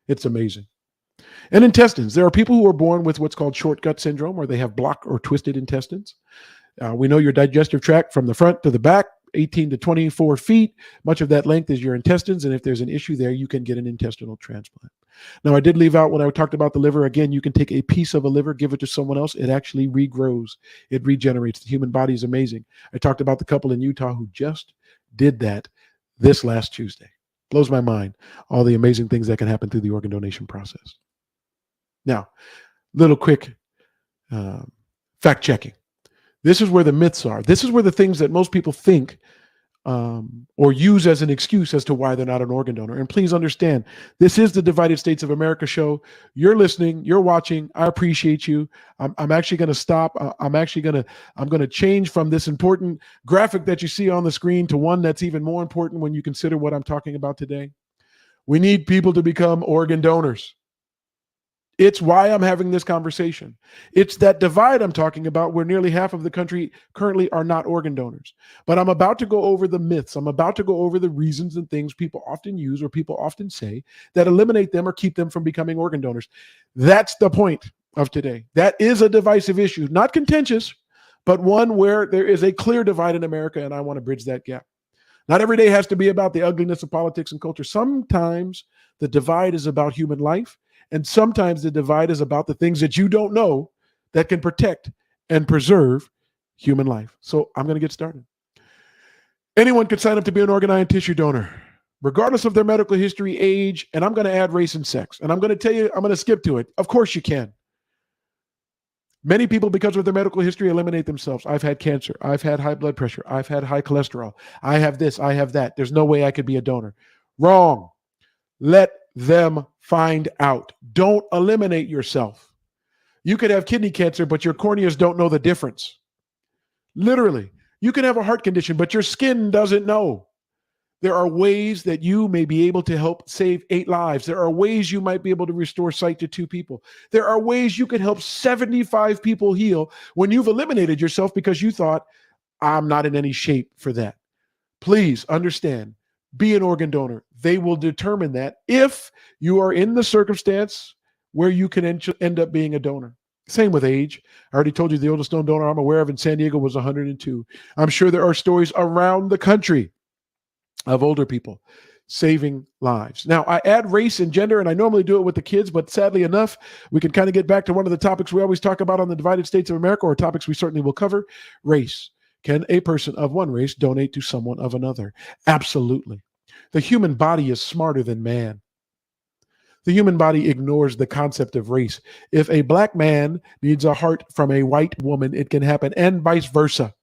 A: It's amazing. And intestines. There are people who are born with what's called short gut syndrome, where they have blocked or twisted intestines. We know your digestive tract from the front to the back, 18 to 24 feet. Much of that length is your intestines. And if there's an issue there, you can get an intestinal transplant. Now, I did leave out when I talked about the liver. Again, you can take a piece of a liver, give it to someone else. It actually regrows. It regenerates. The human body is amazing. I talked about the couple in Utah who just did that this last Tuesday. Blows my mind, all the amazing things that can happen through the organ donation process. Now, little quick fact checking. This is where the myths are. This is where the things that most people think or use as an excuse as to why they're not an organ donor. And please understand, this is the Divided States of America show. You're listening, you're watching. I appreciate you. I'm actually going to stop. I'm going to change from this important graphic that you see on the screen to one that's even more important when you consider what I'm talking about today. We need people to become organ donors. It's why I'm having this conversation. It's that divide I'm talking about where nearly half of the country currently are not organ donors. But I'm about to go over the myths. I'm about to go over the reasons and things people often use or people often say that eliminate them or keep them from becoming organ donors. That's the point of today. That is a divisive issue, not contentious, but one where there is a clear divide in America, and I want to bridge that gap. Not every day has to be about the ugliness of politics and culture. Sometimes the divide is about human life. And sometimes the divide is about the things that you don't know that can protect and preserve human life. So I'm going to get started. Anyone could sign up to be an organ and tissue donor, regardless of their medical history, age, and I'm going to add race and sex. And I'm going to tell you, I'm going to skip to it. Of course you can. Many people, because of their medical history, eliminate themselves. I've had cancer. I've had high blood pressure. I've had high cholesterol. I have this. I have that. There's no way I could be a donor. Wrong. Let them find out. Don't eliminate yourself. You could have kidney cancer, but your corneas don't know the difference. Literally. You can have a heart condition, but your skin doesn't know. There are ways that you may be able to help save 8 lives. There are ways you might be able to restore sight to 2 people. There are ways you could help 75 people heal when you've eliminated yourself because you thought, I'm not in any shape for that. Please understand. Be an organ donor. They will determine that if you are in the circumstance where you can end up being a donor. Same with age. I already told you the oldest known donor I'm aware of in San Diego was 102. I'm sure there are stories around the country of older people saving lives. Now, I add race and gender, and I normally do it with the kids, but sadly enough, we can kind of get back to one of the topics we always talk about on the Divided States of America, or topics we certainly will cover, race. Can a person of one race donate to someone of another? Absolutely. The human body is smarter than man. The human body ignores the concept of race. If a black man needs a heart from a white woman, it can happen, and vice versa.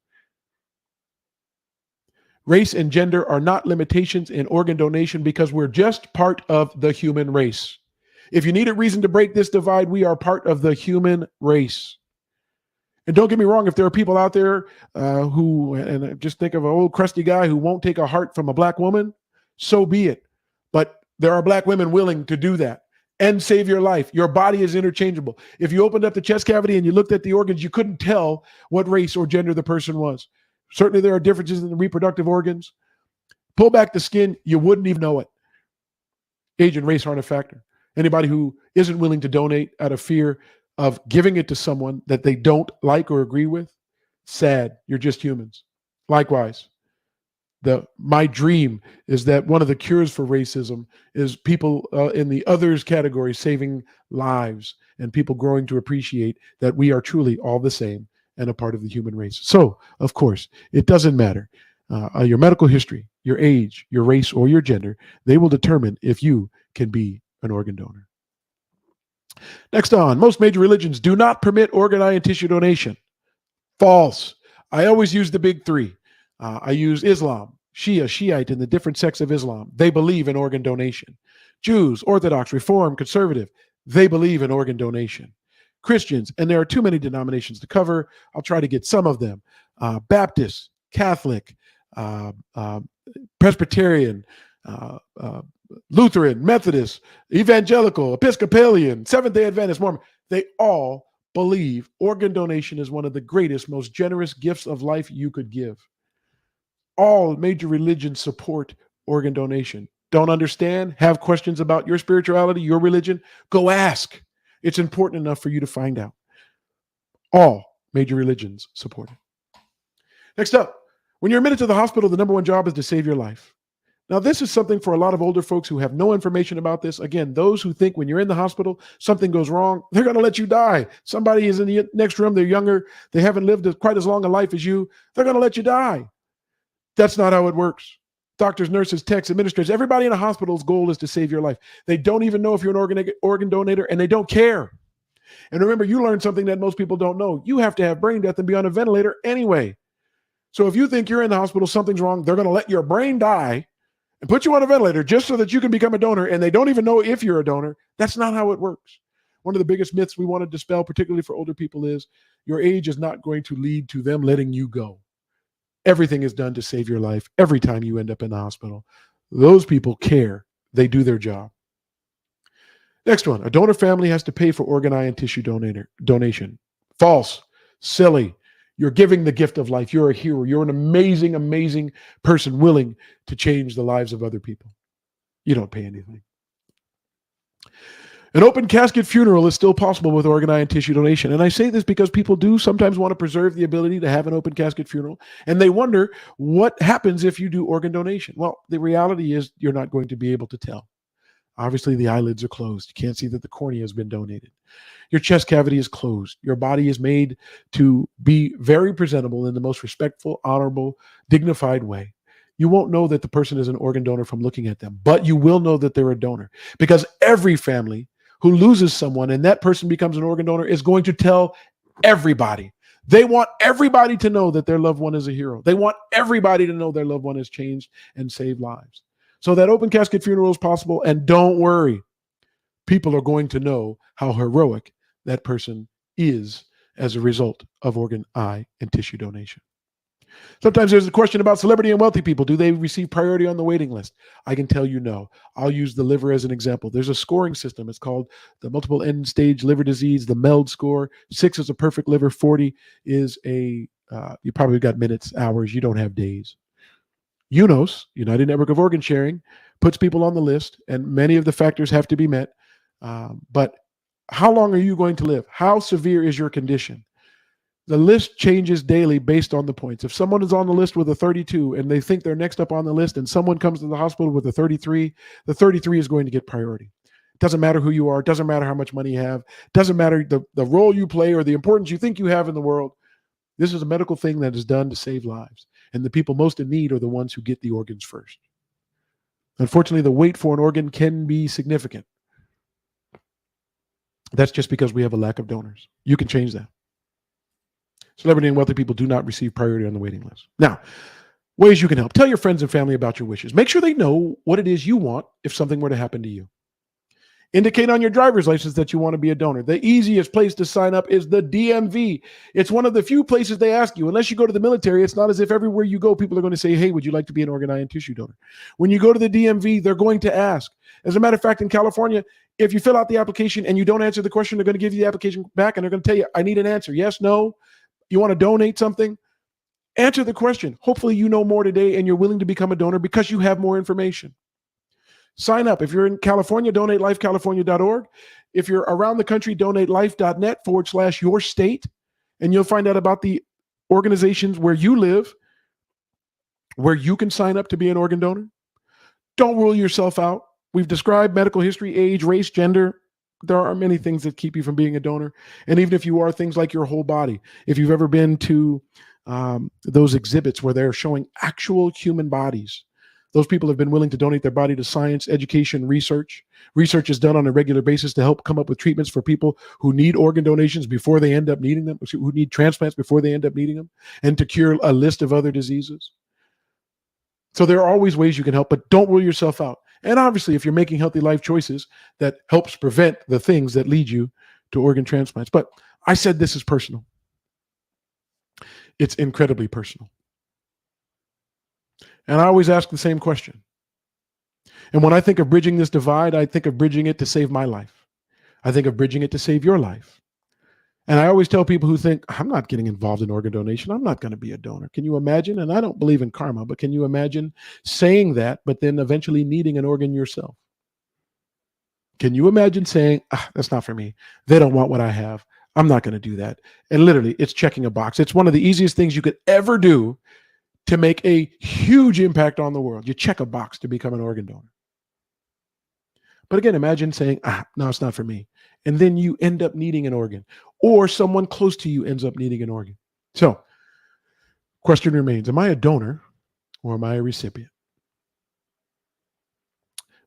A: Race and gender are not limitations in organ donation because we're just part of the human race. If you need a reason to break this divide, we are part of the human race. And don't get me wrong, if there are people out there and just think of an old crusty guy who won't take a heart from a black woman, so be it. But there are black women willing to do that and save your life. Your body is interchangeable. If you opened up the chest cavity and you looked at the organs, you couldn't tell what race or gender the person was. Certainly there are differences in the reproductive organs. Pull back the skin, you wouldn't even know it. Age and race aren't a factor. Anybody who isn't willing to donate out of fear of giving it to someone that they don't like or agree with, sad. You're just humans. Likewise, my dream is that one of the cures for racism is people in the others category saving lives and people growing to appreciate that we are truly all the same and a part of the human race. So, of course, it doesn't matter. Your medical history, your age, your race, or your gender, they will determine if you can be an organ donor. Next on, most major religions do not permit organ, eye, and tissue donation. False. I always use the big three. I use Islam, Shia, Shiite, and the different sects of Islam. They believe in organ donation. Jews, Orthodox, Reform, Conservative, they believe in organ donation. Christians, and there are too many denominations to cover. I'll try to get some of them. Baptist, Catholic, Presbyterian, Lutheran, Methodist, Evangelical, Episcopalian, Seventh-day Adventist, Mormon, they all believe organ donation is one of the greatest, most generous gifts of life you could give. All major religions support organ donation. Don't understand? Have questions about your spirituality, your religion? Go ask. It's important enough for you to find out. All major religions support it. Next up, when you're admitted to the hospital, the number one job is to save your life. Now, this is something for a lot of older folks who have no information about this. Again, those who think when you're in the hospital, something goes wrong, they're going to let you die. Somebody is in the next room, they're younger, they haven't lived quite as long a life as you, they're going to let you die. That's not how it works. Doctors, nurses, techs, administrators, everybody in a hospital's goal is to save your life. They don't even know if you're an organ donor, and they don't care. And remember, you learned something that most people don't know. You have to have brain death and be on a ventilator anyway. So if you think you're in the hospital, something's wrong, they're going to let your brain die and put you on a ventilator just so that you can become a donor, and they don't even know if you're a donor. That's not how it works. One of the biggest myths we want to dispel, particularly for older people, is your age is not going to lead to them letting you go. Everything is done to save your life every time you end up in the hospital. Those people care. They do their job. Next one, a donor family has to pay for organ, eye, and tissue donation. False. Silly. You're giving the gift of life. You're a hero. You're an amazing, amazing person willing to change the lives of other people. You don't pay anything. An open casket funeral is still possible with organ, eye, and tissue donation. And I say this because people do sometimes want to preserve the ability to have an open casket funeral. And they wonder what happens if you do organ donation. Well, the reality is you're not going to be able to tell. Obviously, the eyelids are closed. You can't see that the cornea has been donated. Your chest cavity is closed. Your body is made to be very presentable in the most respectful, honorable, dignified way. You won't know that the person is an organ donor from looking at them, but you will know that they're a donor, because every family who loses someone and that person becomes an organ donor is going to tell everybody. They want everybody to know that their loved one is a hero. They want everybody to know their loved one has changed and saved lives. So that open casket funeral is possible, and don't worry. People are going to know how heroic that person is as a result of organ, eye, and tissue donation. Sometimes there's a question about celebrity and wealthy people. Do they receive priority on the waiting list? I can tell you no. I'll use the liver as an example. There's a scoring system. It's called the multiple end stage liver disease, the MELD score. 6 is a perfect liver. 40 is you probably got minutes, hours. You don't have days. UNOS, United Network of Organ Sharing, puts people on the list, and many of the factors have to be met. But how long are you going to live? How severe is your condition? The list changes daily based on the points. If someone is on the list with a 32 and they think they're next up on the list, and someone comes to the hospital with a 33, the 33 is going to get priority. It doesn't matter who you are. It doesn't matter how much money you have. It doesn't matter the role you play or the importance you think you have in the world. This is a medical thing that is done to save lives. And the people most in need are the ones who get the organs first. Unfortunately, the wait for an organ can be significant. That's just because we have a lack of donors. You can change that. Celebrity and wealthy people do not receive priority on the waiting list. Now, ways you can help. Tell your friends and family about your wishes. Make sure they know what it is you want if something were to happen to you. Indicate on your driver's license that you want to be a donor. The easiest place to sign up is the DMV. It's one of the few places they ask you. Unless you go to the military, it's not as if everywhere you go, people are going to say, hey, would you like to be an organ, eye, and tissue donor? When you go to the DMV, they're going to ask. As a matter of fact, in California, if you fill out the application and you don't answer the question, they're going to give you the application back and they're going to tell you, I need an answer. Yes, no. You want to donate something? Answer the question. Hopefully you know more today and you're willing to become a donor because you have more information. Sign up. If you're in California, donate lifecalifornia.org. If you're around the country, donate life.net/your state. And you'll find out about the organizations where you live, where you can sign up to be an organ donor. Don't rule yourself out. We've described medical history, age, race, gender. There are many things that keep you from being a donor. And even if you are, things like your whole body. If you've ever been to those exhibits where they're showing actual human bodies, those people have been willing to donate their body to science, education, research. Research is done on a regular basis to help come up with treatments for people who need organ donations before they end up needing them, who need transplants before they end up needing them, and to cure a list of other diseases. So there are always ways you can help, but don't rule yourself out. And obviously, if you're making healthy life choices, that helps prevent the things that lead you to organ transplants. But I said this is personal. It's incredibly personal. And I always ask the same question. And when I think of bridging this divide, I think of bridging it to save my life. I think of bridging it to save your life. And I always tell people who think, I'm not getting involved in organ donation. I'm not going to be a donor. Can you imagine? And I don't believe in karma, but can you imagine saying that, but then eventually needing an organ yourself? Can you imagine saying, that's not for me. They don't want what I have. I'm not going to do that. And literally, it's checking a box. It's one of the easiest things you could ever do to make a huge impact on the world. You check a box to become an organ donor. But again, imagine saying, no, it's not for me. And then you end up needing an organ, or someone close to you ends up needing an organ. So, question remains, am I a donor or am I a recipient?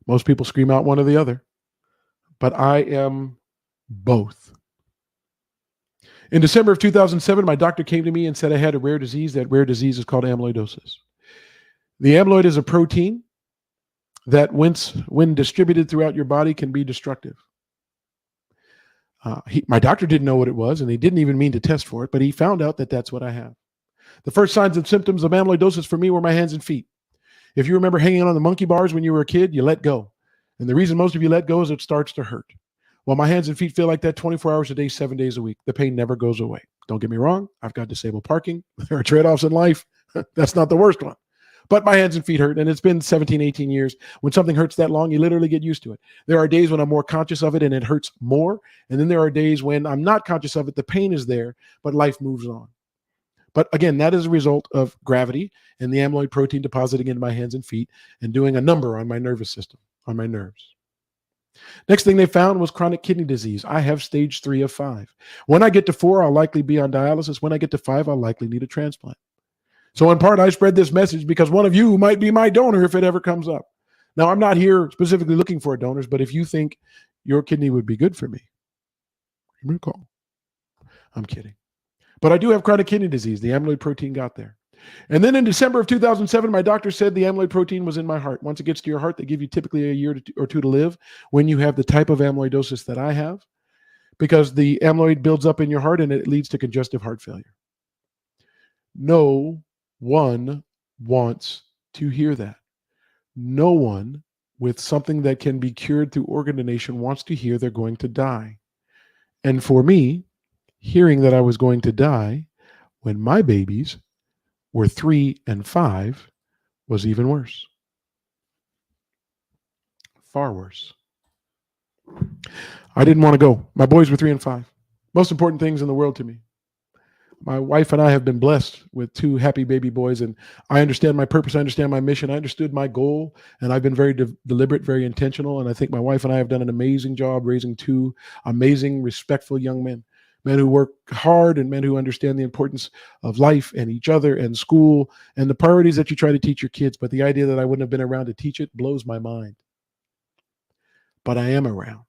A: Most people scream out one or the other, but I am both. In December of 2007, my doctor came to me and said I had a rare disease. That rare disease is called amyloidosis. The amyloid is a protein that when distributed throughout your body can be destructive. My doctor didn't know what it was, and he didn't even mean to test for it, but he found out that that's what I have. The first signs and symptoms of amyloidosis for me were my hands and feet. If you remember hanging on the monkey bars when you were a kid, you let go. And the reason most of you let go is it starts to hurt. Well, my hands and feet feel like that 24 hours a day, 7 days a week. The pain never goes away. Don't get me wrong. I've got disabled parking. There are trade-offs in life. That's not the worst one. But my hands and feet hurt, and it's been 17, 18 years. When something hurts that long, you literally get used to it. There are days when I'm more conscious of it and it hurts more. And then there are days when I'm not conscious of it. The pain is there, but life moves on. But again, that is a result of gravity and the amyloid protein depositing into my hands and feet and doing a number on my nervous system, on my nerves. Next thing they found was chronic kidney disease. I have stage 3 of 5. When I get to 4, I'll likely be on dialysis. When I get to 5, I'll likely need a transplant. So in part, I spread this message because one of you might be my donor if it ever comes up. Now, I'm not here specifically looking for donors, but if you think your kidney would be good for me, give me a call. I'm kidding. But I do have chronic kidney disease. The amyloid protein got there. And then in December of 2007, my doctor said the amyloid protein was in my heart. Once it gets to your heart, they give you typically a year or two to live when you have the type of amyloidosis that I have, because the amyloid builds up in your heart and it leads to congestive heart failure. No one wants to hear that. No one with something that can be cured through organ donation wants to hear they're going to die. And for me, hearing that I was going to die when my babies were 3 and 5 was even worse. Far worse. I didn't want to go. My boys were 3 and 5. Most important things in the world to me. My wife and I have been blessed with 2 happy baby boys, and I understand my purpose. I understand my mission. I understood my goal, and I've been very deliberate, very intentional. And I think my wife and I have done an amazing job raising 2 amazing, respectful young men. Men who work hard and men who understand the importance of life and each other and school and the priorities that you try to teach your kids. But the idea that I wouldn't have been around to teach it blows my mind. But I am around.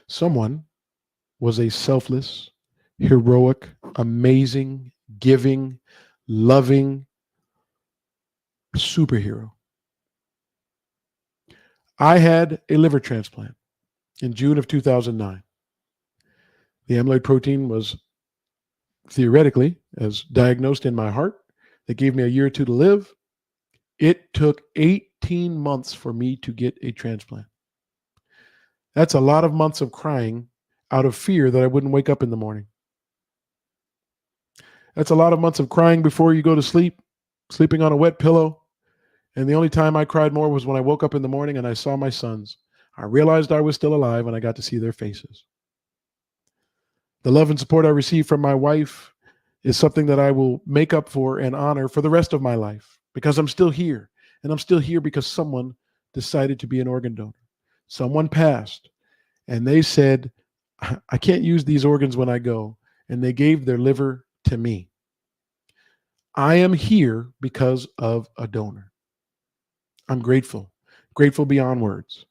A: Someone was a selfless, heroic, amazing, giving, loving superhero. I had a liver transplant in June of 2009. The amyloid protein was theoretically, as diagnosed, in my heart. They gave me a year or two to live. It took 18 months for me to get a transplant. That's a lot of months of crying out of fear that I wouldn't wake up in the morning. That's a lot of months of crying before you go to sleep, sleeping on a wet pillow. And the only time I cried more was when I woke up in the morning and I saw my sons. I realized I was still alive and I got to see their faces. The love and support I received from my wife is something that I will make up for and honor for the rest of my life, because I'm still here. And I'm still here because someone decided to be an organ donor. Someone passed and they said, I can't use these organs when I go. And they gave their liver to me. I am here because of a donor. I'm grateful beyond words.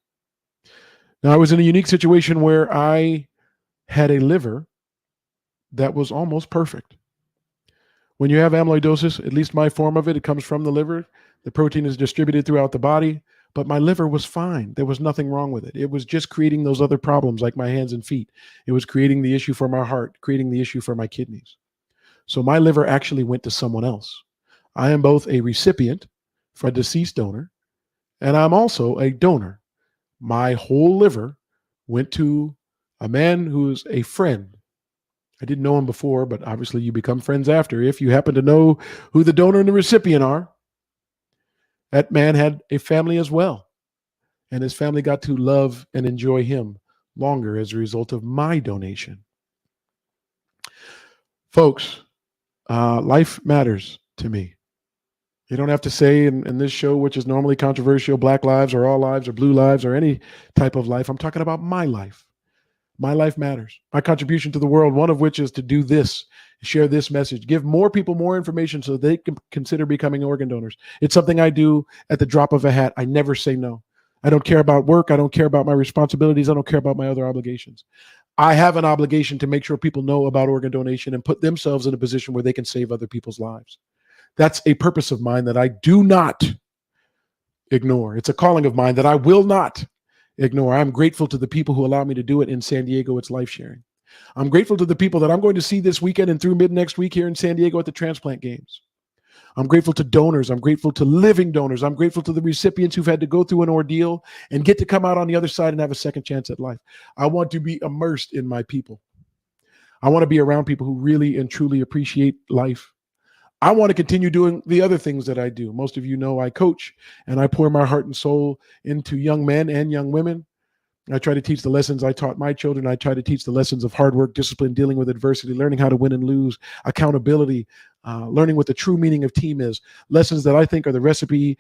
A: Now, I was in a unique situation where I had a liver that was almost perfect. When you have amyloidosis, at least my form of it, it comes from the liver. The protein is distributed throughout the body, but my liver was fine. There was nothing wrong with it. It was just creating those other problems like my hands and feet. It was creating the issue for my heart, creating the issue for my kidneys. So my liver actually went to someone else. I am both a recipient for a deceased donor, and I'm also a donor. My whole liver went to a man who's a friend. I didn't know him before, but obviously you become friends after. If you happen to know who the donor and the recipient are, that man had a family as well. And his family got to love and enjoy him longer as a result of my donation. Folks, life matters to me. You don't have to say in this show, which is normally controversial, Black lives or all lives or blue lives or any type of life. I'm talking about my life. My life matters. My contribution to the world, one of which is to do this, share this message, give more people more information so they can consider becoming organ donors. It's something I do at the drop of a hat. I never say no. I don't care about work. I don't care about my responsibilities. I don't care about my other obligations. I have an obligation to make sure people know about organ donation and put themselves in a position where they can save other people's lives. That's a purpose of mine that I do not ignore. It's a calling of mine that I will not ignore. I'm grateful to the people who allow me to do it in San Diego. It's life sharing. I'm grateful to the people that I'm going to see this weekend and through mid next week here in San Diego at the Transplant Games. I'm grateful to donors. I'm grateful to living donors. I'm grateful to the recipients who've had to go through an ordeal and get to come out on the other side and have a second chance at life. I want to be immersed in my people. I want to be around people who really and truly appreciate life. I want to continue doing the other things that I do. Most of you know I coach and I pour my heart and soul into young men and young women. I try to teach the lessons I taught my children. I try to teach the lessons of hard work, discipline, dealing with adversity, learning how to win and lose, accountability, learning what the true meaning of team is, lessons that I think are the recipe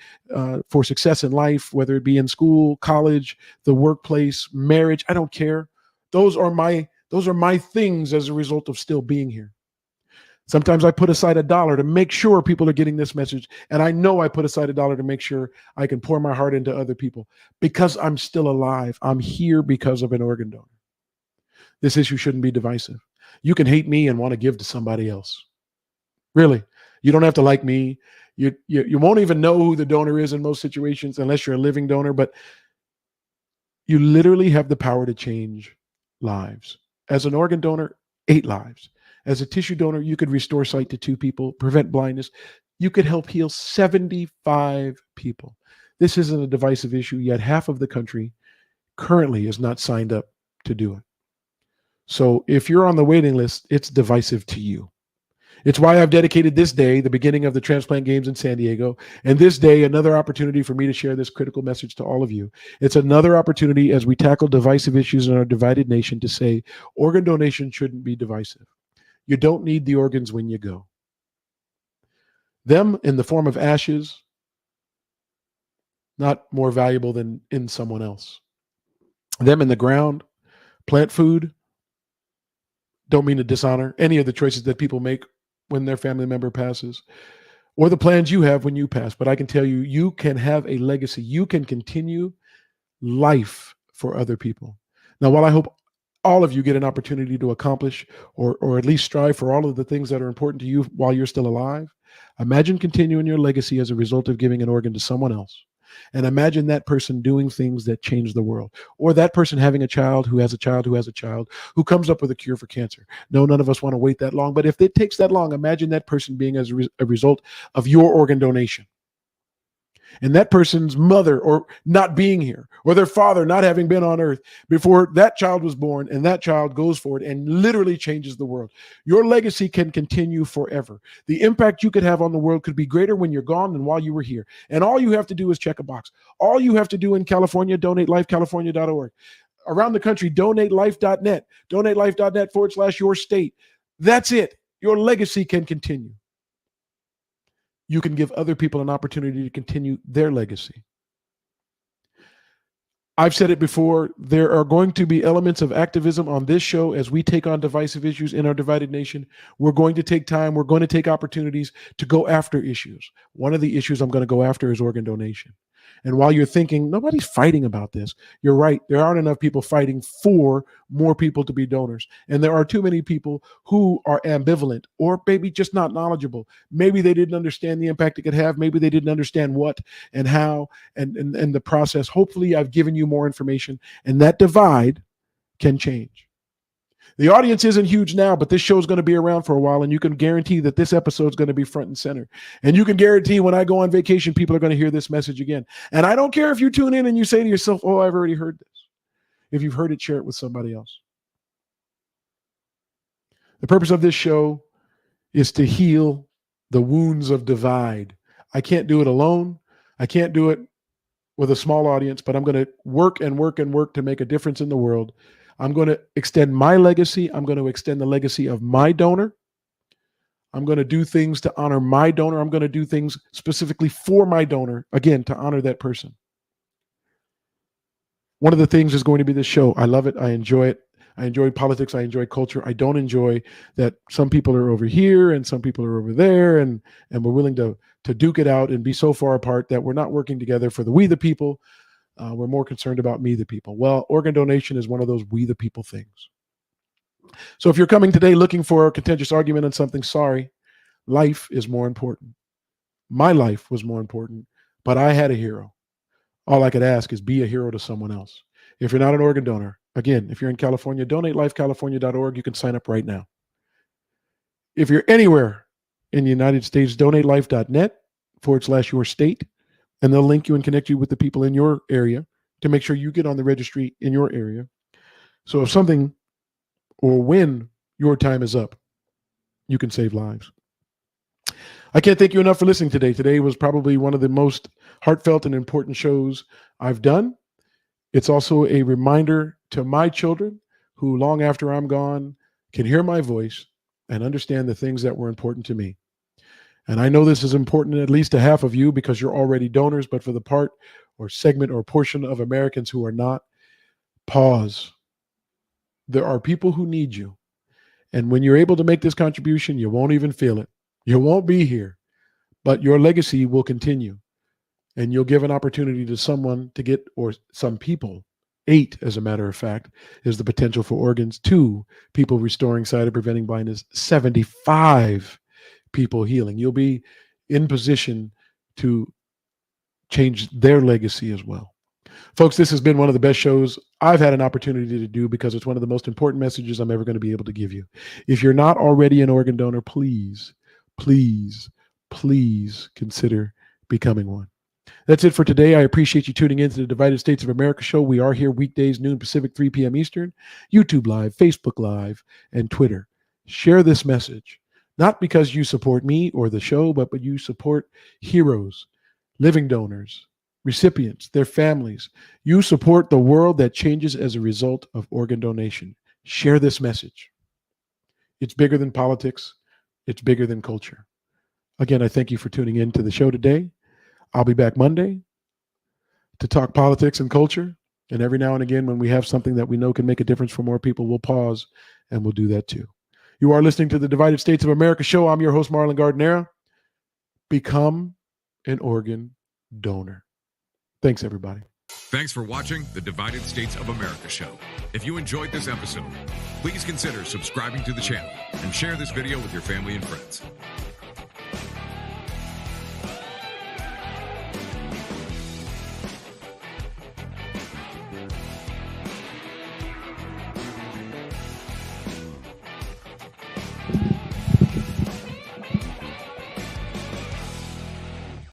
A: for success in life, whether it be in school, college, the workplace, marriage. I don't care. Those are my things as a result of still being here. Sometimes I put aside $1 to make sure people are getting this message. And I know I put aside $1 to make sure I can pour my heart into other people because I'm still alive. I'm here because of an organ donor. This issue shouldn't be divisive. You can hate me and want to give to somebody else. Really. You don't have to like me. You won't even know who the donor is in most situations unless you're a living donor, but you literally have the power to change lives. As an organ donor, 8 lives. As a tissue donor, you could restore sight to 2 people, prevent blindness. You could help heal 75 people. This isn't a divisive issue, yet half of the country currently is not signed up to do it. So if you're on the waiting list, it's divisive to you. It's why I've dedicated this day, the beginning of the Transplant Games in San Diego, and this day, another opportunity for me to share this critical message to all of you. It's another opportunity as we tackle divisive issues in our divided nation to say organ donation shouldn't be divisive. You don't need the organs when you go. Them in the form of ashes, not more valuable than in someone else. Them in the ground, plant food, don't mean to dishonor any of the choices that people make when their family member passes, or the plans you have when you pass. But I can tell you, you can have a legacy. You can continue life for other people. Now, while I hope all of you get an opportunity to accomplish or at least strive for all of the things that are important to you while you're still alive, imagine continuing your legacy as a result of giving an organ to someone else. And imagine that person doing things that change the world, or that person having a child who has a child who has a child who comes up with a cure for cancer. No, none of us want to wait that long. But if it takes that long, imagine that person being as a result of your organ donation. And that person's mother or not being here, or their father not having been on earth before that child was born, and that child goes forward and literally changes the world. Your legacy can continue forever. The impact you could have on the world could be greater when you're gone than while you were here. And all you have to do is check a box. All you have to do in California, donate lifecalifornia.org. Around the country, donatelife.net, donatelife.net/your state. That's it. Your legacy can continue. You can give other people an opportunity to continue their legacy. I've said it before, there are going to be elements of activism on this show as we take on divisive issues in our divided nation. We're going to take time, we're going to take opportunities to go after issues. One of the issues I'm going to go after is organ donation. And while you're thinking, nobody's fighting about this, you're right. There aren't enough people fighting for more people to be donors. And there are too many people who are ambivalent or maybe just not knowledgeable. Maybe they didn't understand the impact it could have. Maybe they didn't understand what and how and the process. Hopefully, I've given you more information, and that divide can change. The audience isn't huge now, but this show is going to be around for a while, and you can guarantee that this episode is going to be front and center. And you can guarantee when I go on vacation, people are going to hear this message again. And I don't care if you tune in and you say to yourself, oh, I've already heard this. If you've heard it, share it with somebody else. The purpose of this show is to heal the wounds of divide. I can't do it alone. I can't do it with a small audience, but I'm going to work and work and work to make a difference in the world. I'm going to extend my legacy. I'm going to extend the legacy of my donor. I'm going to do things to honor my donor. I'm going to do things specifically for my donor, again, to honor that person. One of the things is going to be this show. I love it. I enjoy it. I enjoy politics. I enjoy culture. I don't enjoy that some people are over here and some people are over there, and we're willing to duke it out and be so far apart that we're not working together for the we the people. We're more concerned about me the people. Well, organ donation is one of those we the people things. So if you're coming today looking for a contentious argument on something, sorry, life is more important. My life was more important, but I had a hero. All I could ask is be a hero to someone else. If you're not an organ donor, again, if you're in California, donatelifecalifornia.org. You can sign up right now. If you're anywhere in the United States, donatelife.net/your state. And they'll link you and connect you with the people in your area to make sure you get on the registry in your area. So if something or when your time is up, you can save lives. I can't thank you enough for listening today. Today was probably one of the most heartfelt and important shows I've done. It's also a reminder to my children who, long after I'm gone, can hear my voice and understand the things that were important to me. And I know this is important to at least a half of you because you're already donors, but for the part or segment or portion of Americans who are not, pause. There are people who need you. And when you're able to make this contribution, you won't even feel it. You won't be here, but your legacy will continue. And you'll give an opportunity to someone to get, or some people, 8, as a matter of fact, is the potential for organs. 2, people restoring sight and preventing blindness. 75 people healing. You'll be in position to change their legacy as well. Folks, this has been one of the best shows I've had an opportunity to do because it's one of the most important messages I'm ever going to be able to give you. If you're not already an organ donor, please, please, please consider becoming one. That's it for today. I appreciate you tuning in to the Divided States of America show. We are here weekdays, noon Pacific, 3 p.m. Eastern, YouTube Live, Facebook Live, and Twitter. Share this message. Not because you support me or the show, but you support heroes, living donors, recipients, their families. You support the world that changes as a result of organ donation. Share this message. It's bigger than politics. It's bigger than culture. Again, I thank you for tuning in to the show today. I'll be back Monday to talk politics and culture. And every now and again, when we have something that we know can make a difference for more people, we'll pause and we'll do that too. You are listening to the Divided States of America show. I'm your host, Marlon Gardenera. Become an organ donor. Thanks, everybody.
B: Thanks for watching the Divided States of America show. If you enjoyed this episode, please consider subscribing to the channel and share this video with your family and friends.